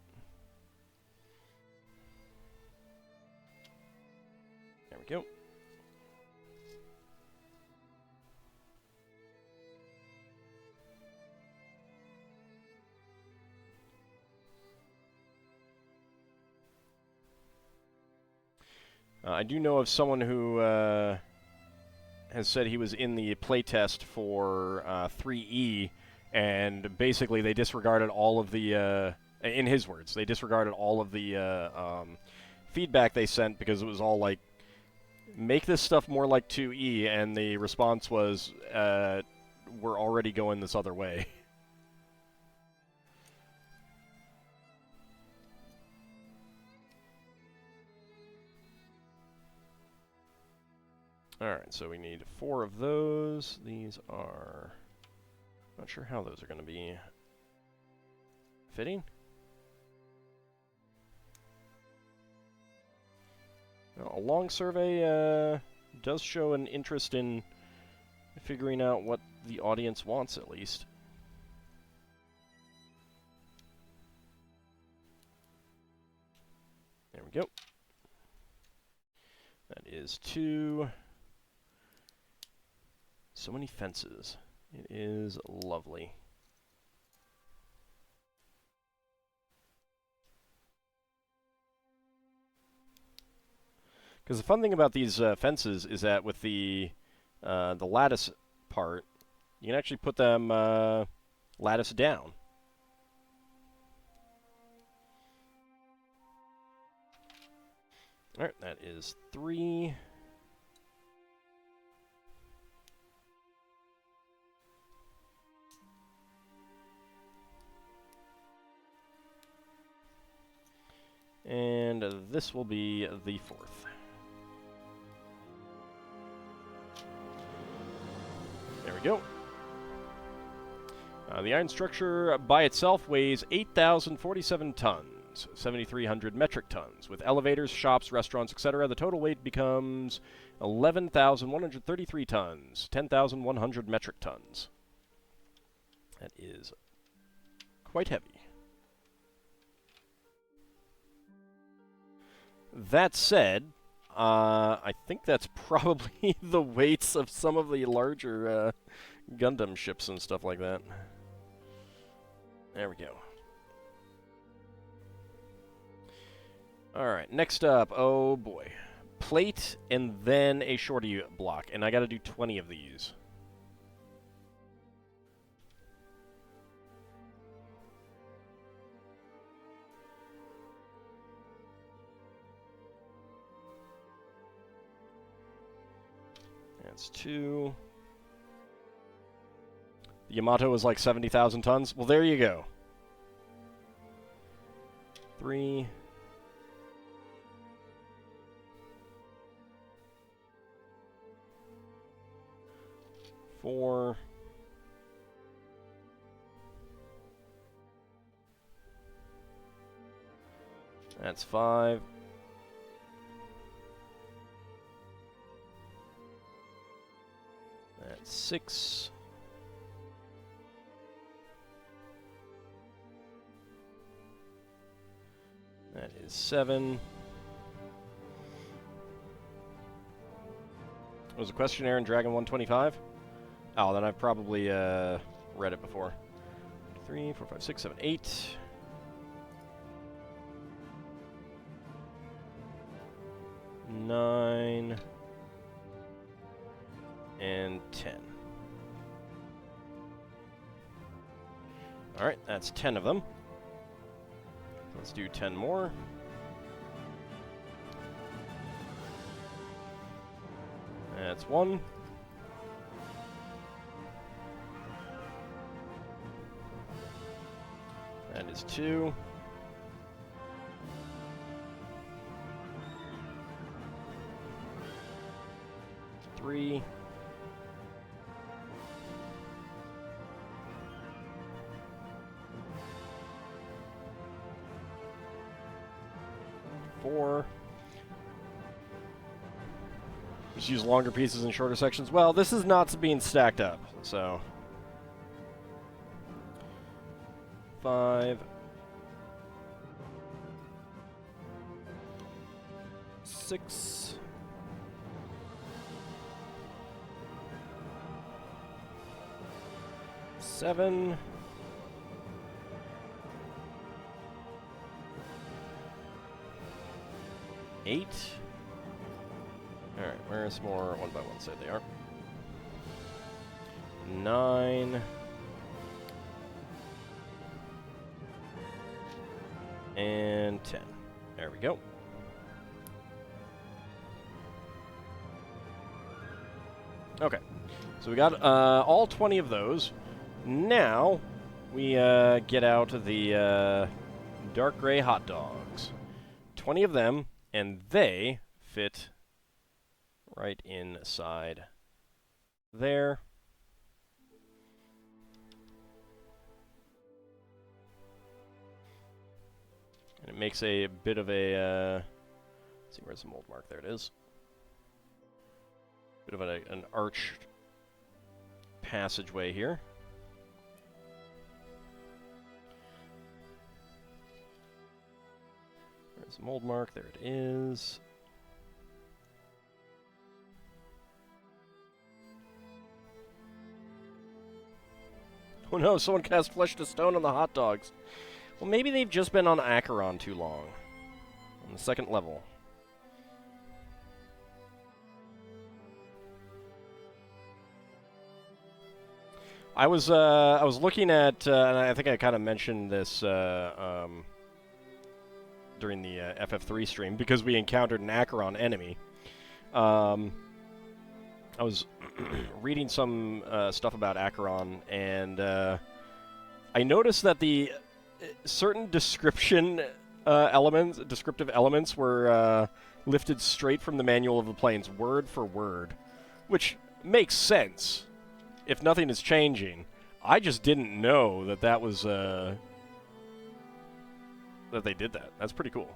There we go. I do know of someone who has said he was in the playtest for 3E, and basically they disregarded all of the, in his words, they disregarded all of the feedback they sent because it was all like, make this stuff more like 2E, and the response was, we're already going this other way. Alright, so we need 4 of those. These are... not sure how those are going to be fitting. Now, a long survey does show an interest in figuring out what the audience wants, at least. There we go. That is 2... So many fences. It is lovely. Because the fun thing about these fences is that with the lattice part, you can actually put them lattice down. All right, that is 3. And this will be the 4th. we go. The iron structure by itself weighs 8,047 tons, 7,300 metric tons. With elevators, shops, restaurants, etc., the total weight becomes 11,133 tons, 10,100 metric tons. That is quite heavy. That said, I think that's probably the weights of some of the larger Gundam ships and stuff like that. There we go. Alright, next up, oh boy. Plate and then a shorty block, and I gotta do 20 of these. That's 2. The Yamato is like 70,000 tons. Well, there you go. 3. Four. That's 5. That's 6. That is 7. Was a questionnaire in Dragon 125? Oh, then I've probably read it before. 3, 4, 5, 6, 7, 8. 9. And 10. Alright, that's 10 of them. Let's do 10 more. That's 1. That is 2. Three. 4. Just use longer pieces in shorter sections. Well, this is not being stacked up, so 5. 6. 7. 8. Alright, where's more one by one? Say they are. 9. And 10. There we go. Okay, so we got all 20 of those. Now we get out the dark gray hot dogs. 20 of them, and they fit right inside there. And it makes a bit of a, let's see, where's the mold mark? There it is. Bit of an arched passageway here. There's the mold mark. There it is. Oh no, someone cast Flesh to Stone on the hot dogs. Well, maybe they've just been on Acheron too long. On the second level. I was looking at, and I think I kind of mentioned this during the FF3 stream, because we encountered an Acheron enemy. I was reading some stuff about Acheron, and I noticed that the certain descriptive elements were lifted straight from the Manual of the Planes, word for word, which makes sense. if nothing is changing. I just didn't know that that was, that they did that. That's pretty cool.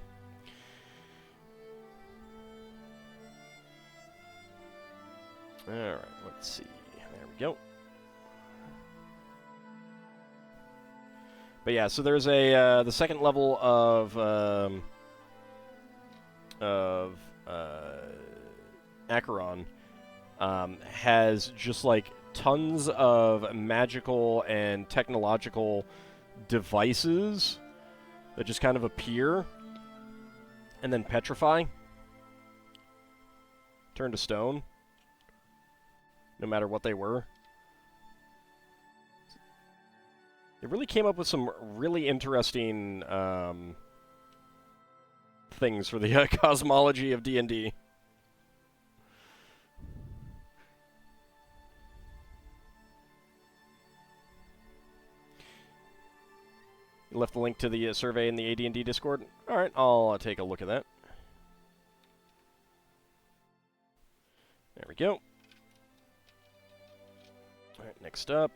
Alright, let's see. There we go. But yeah, so there's the second level of Acheron has just like tons of magical and technological devices that just kind of appear and then petrify, turn to stone, no matter what they were. They really came up with some really interesting things for the cosmology of D&D. You left the link to the survey in the AD&D Discord? Alright, I'll take a look at that. There we go. Alright, next up.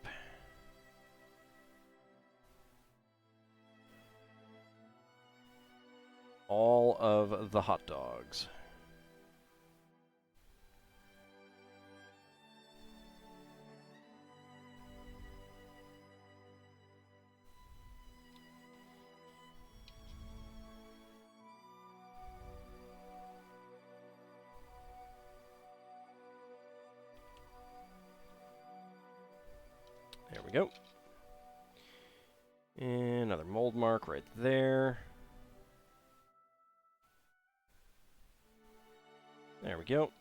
All of the hot dogs. There we go. And another mold mark right there. There we go.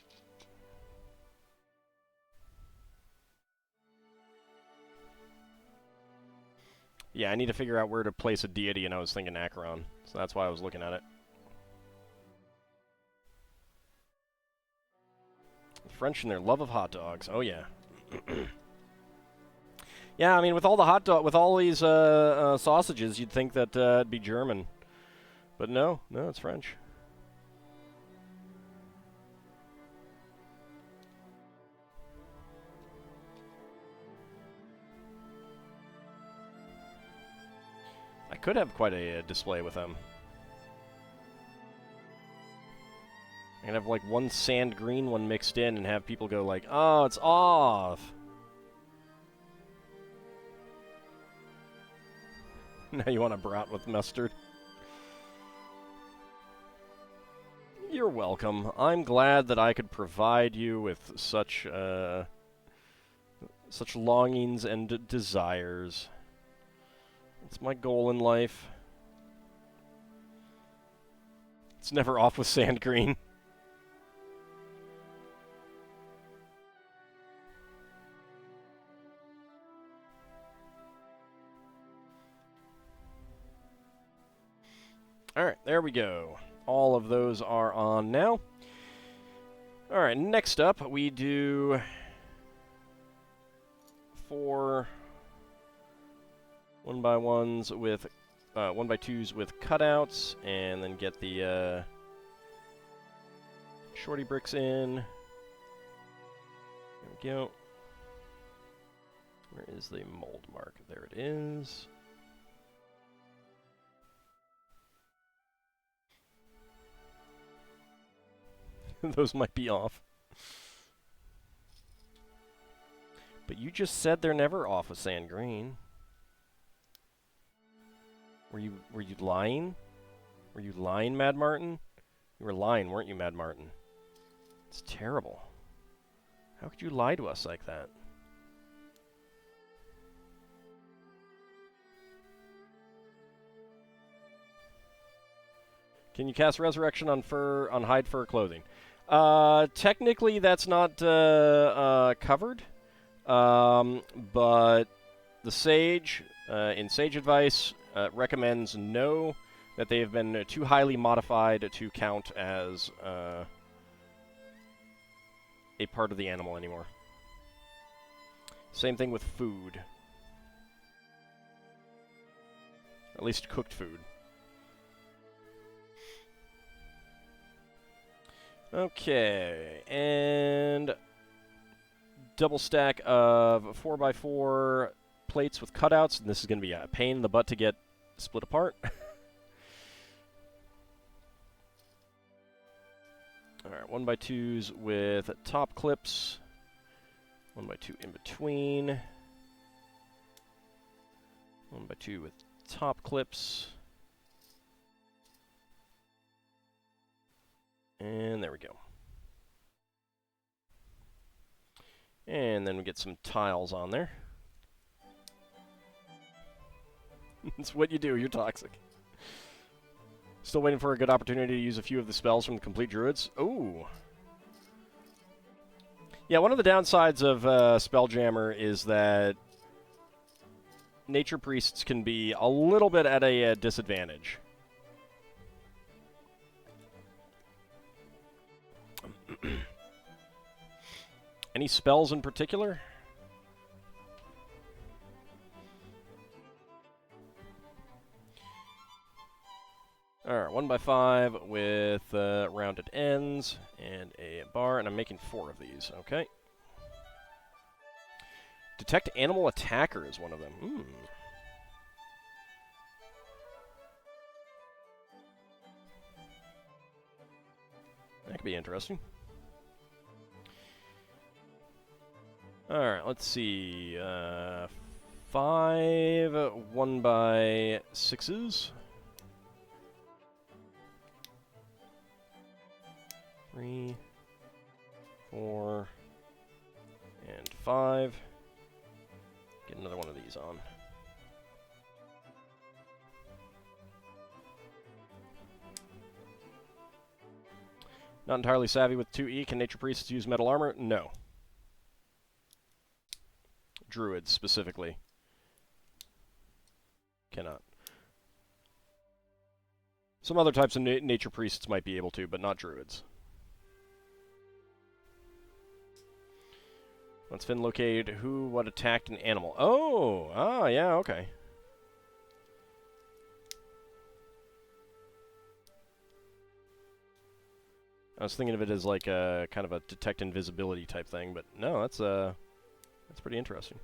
Yeah, I need to figure out where to place a deity, and I was thinking Acheron, so that's why I was looking at it. The French and their love of hot dogs. Oh yeah. Yeah, I mean, with all the with all these sausages, you'd think that it'd be German, but no, it's French. I could have quite a display with them. I could have like one sand green, one mixed in, and have people go like, "Oh, it's off." Now you want a brat with mustard? You're welcome. I'm glad that I could provide you with such such longings and desires. It's my goal in life. It's never off with sand green. Alright, there we go. All of those are on now. Alright, next up we do 4 1x1s with 1x2s with cutouts, and then get the shorty bricks in. There we go. Where is the mold mark? There it is. Those might be off. But you just said they're never off with sand green. Were you lying? Were you lying, Mad Martin? You were lying, weren't you, Mad Martin? It's terrible. How could you lie to us like that? Can you cast Resurrection on hide fur clothing? Technically, that's not covered. But the Sage, in Sage Advice, recommends no, that they have been too highly modified to count as a part of the animal anymore. Same thing with food. At least cooked food. Okay, and double stack of 4x4 plates with cutouts, and this is going to be a pain in the butt to get split apart. Alright, 1x2s with top clips. 1x2 in between. 1x2 with top clips. And there we go. And then we get some tiles on there. It's what you do, you're toxic. Still waiting for a good opportunity to use a few of the spells from the Complete Druids. Ooh. Yeah, one of the downsides of Spelljammer is that Nature Priests can be a little bit at a disadvantage. Any spells in particular? Alright, 1x5 with rounded ends and a bar, and I'm making 4 of these, okay. Detect animal attacker is one of them. That could be interesting. Alright, let's see. 5 1x6s. 3, 4, and 5. Get another one of these on. Not entirely savvy with 2E. Can Nature Priests use metal armor? No. Druids, specifically. Cannot. Some other types of Nature Priests might be able to, but not Druids. Let's Finn locate what attacked an animal. Oh, yeah, okay. I was thinking of it as like a kind of a detect invisibility type thing, but no, that's pretty interesting.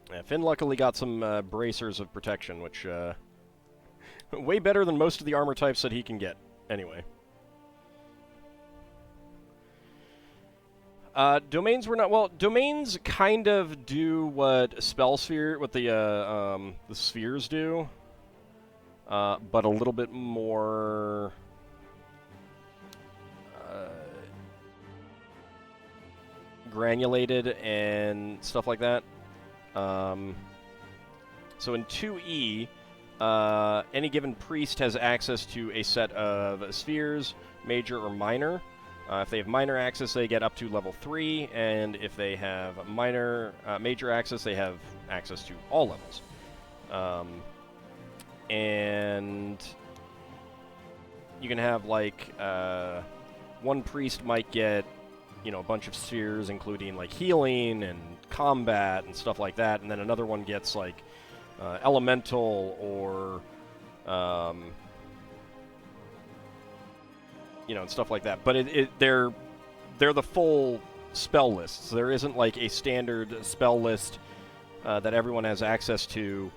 Yeah, Finn luckily got some bracers of protection, which way better than most of the armor types that he can get. Anyway. Domains were not... Well, domains kind of do what the spheres do, but a little bit more... granulated and stuff like that. So in 2E, any given priest has access to a set of spheres, major or minor. If they have minor access, they get up to level 3, and if they have major access, they have access to all levels. And you can have, like, one priest might get, you know, a bunch of spheres, including, like, healing and combat and stuff like that, and then another one gets, like, elemental or, you know, and stuff like that. But they're the full spell lists. There isn't, like, a standard spell list that everyone has access to,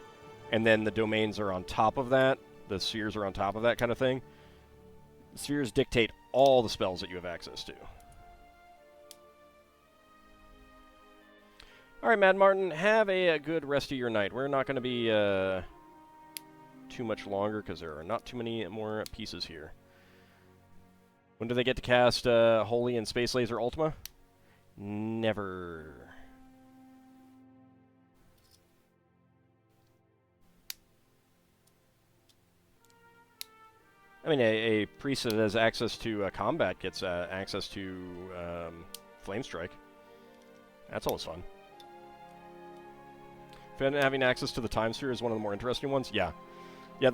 and then the domains are on top of that. The spheres are on top of that kind of thing. The spheres dictate all the spells that you have access to. All right, Mad Martin, have a good rest of your night. We're not going to be too much longer because there are not too many more pieces here. When do they get to cast Holy and Space Laser Ultima? Never. I mean, a priest that has access to combat gets access to Flame Strike. That's always fun. Having access to the Time Sphere is one of the more interesting ones. Yeah. Yeah,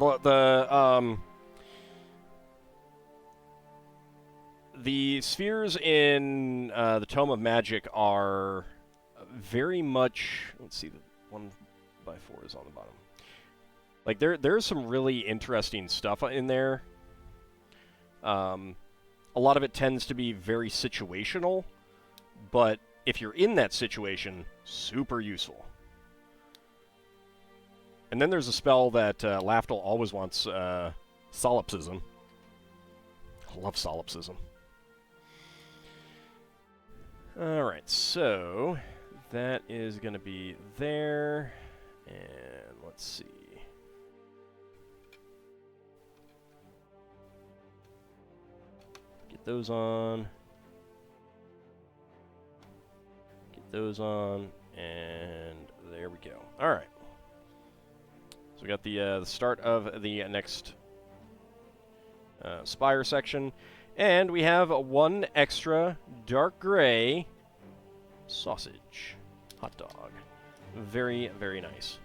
the spheres in the Tome of Magic are very much... Let's see, 1x4 is on the bottom. Like, there's some really interesting stuff in there. A lot of it tends to be very situational, but if you're in that situation, super useful. And then there's a spell that Laftel always wants, Solipsism. I love Solipsism. Alright, so that is going to be there. And let's see. Get those on. Get those on. And there we go. Alright. So we got the start of the next Spire section. And we have one extra dark gray sausage. Hot dog. Very, very nice.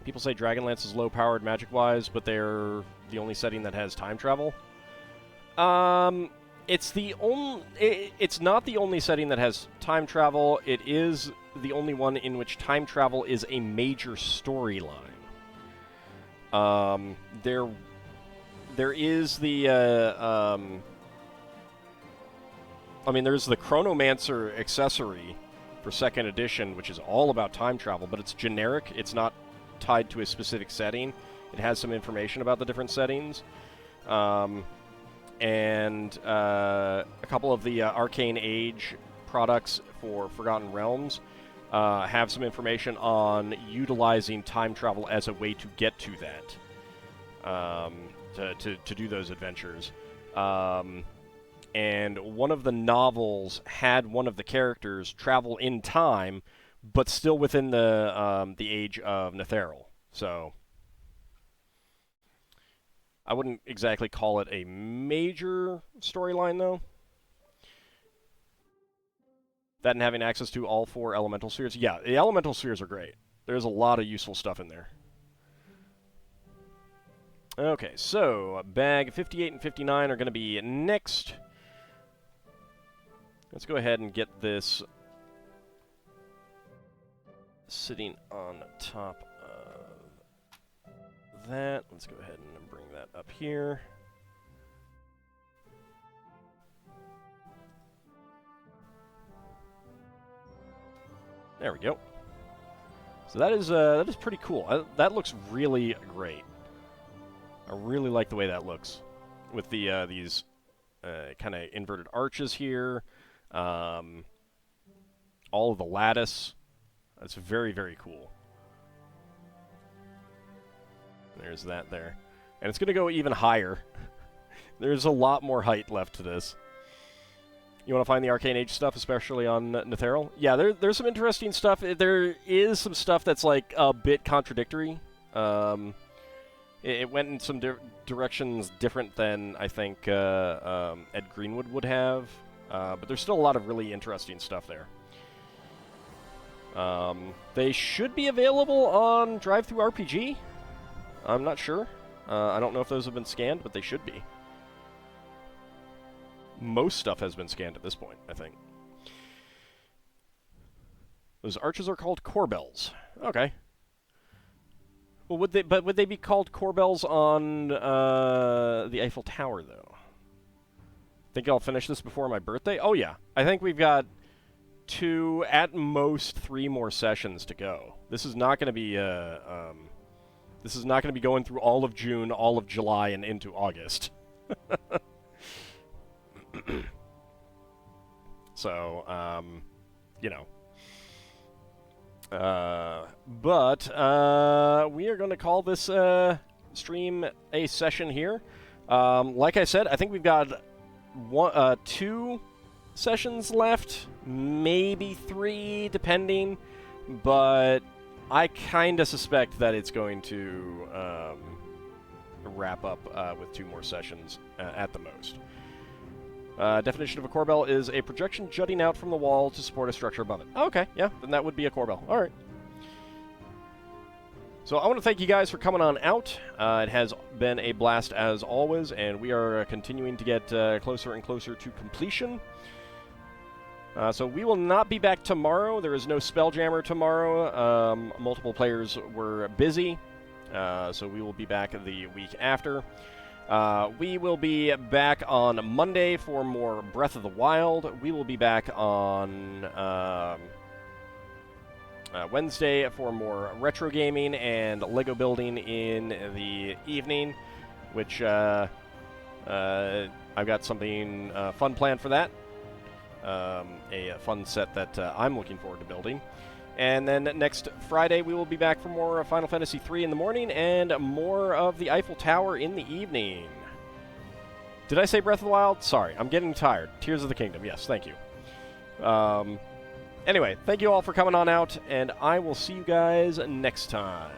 People say Dragonlance is low-powered magic-wise, but they're the only setting that has time travel. It's not the only setting that has time travel. It is the only one in which time travel is a major storyline. There is the there's the Chronomancer accessory for 2nd edition, which is all about time travel, but it's generic. It's not tied to a specific setting. It has some information about the different settings. And a couple of the Arcane Age products for Forgotten Realms have some information on utilizing time travel as a way to get to that, to do those adventures. And one of the novels had one of the characters travel in time, but still within the age of Netheril. So I wouldn't exactly call it a major storyline, though. That and having access to all 4 elemental spheres. Yeah, the elemental spheres are great. There's a lot of useful stuff in there. Okay, so bag 58 and 59 are going to be next. Let's go ahead and get this sitting on top of that. Let's go ahead and bring that up here. There we go. So that is pretty cool. That looks really great. I really like the way that looks with the these kind of inverted arches here. All of the lattice. That's very, very cool. There's that there. And it's going to go even higher. There's a lot more height left to this. You want to find the Arcane Age stuff, especially on Netheril? Yeah, there's some interesting stuff. There is some stuff that's, like, a bit contradictory. It went in some directions different than, I think, Ed Greenwood would have. But there's still a lot of really interesting stuff there. They should be available on DriveThruRPG. I'm not sure. I don't know if those have been scanned, but they should be. Most stuff has been scanned at this point, I think. Those arches are called corbels. Okay. Well, would they be called corbels on the Eiffel Tower, though? Think I'll finish this before my birthday? Oh yeah, I think we've got 2, at most 3 more sessions to go. This is not going to be this is not going to be going through all of June, all of July, and into August. So, you know. But we are going to call this stream a session here. Like I said, I think we've got 2 sessions left, maybe 3, depending. But I kind of suspect that it's going to wrap up with 2 more sessions at the most. Definition of a corbel is a projection jutting out from the wall to support a structure above it. Oh, okay, yeah, then that would be a corbel. All right. So I want to thank you guys for coming on out. It has been a blast as always, and we are continuing to get closer and closer to completion. So we will not be back tomorrow. There is no Spelljammer tomorrow. Multiple players were busy, so we will be back the week after. We will be back on Monday for more Breath of the Wild. We will be back on Wednesday for more retro gaming and Lego building in the evening, which I've got something fun planned for that. A fun set that I'm looking forward to building. And then next Friday, we will be back for more Final Fantasy III in the morning and more of the Eiffel Tower in the evening. Did I say Breath of the Wild? Sorry, I'm getting tired. Tears of the Kingdom, yes, thank you. Anyway, thank you all for coming on out, and I will see you guys next time.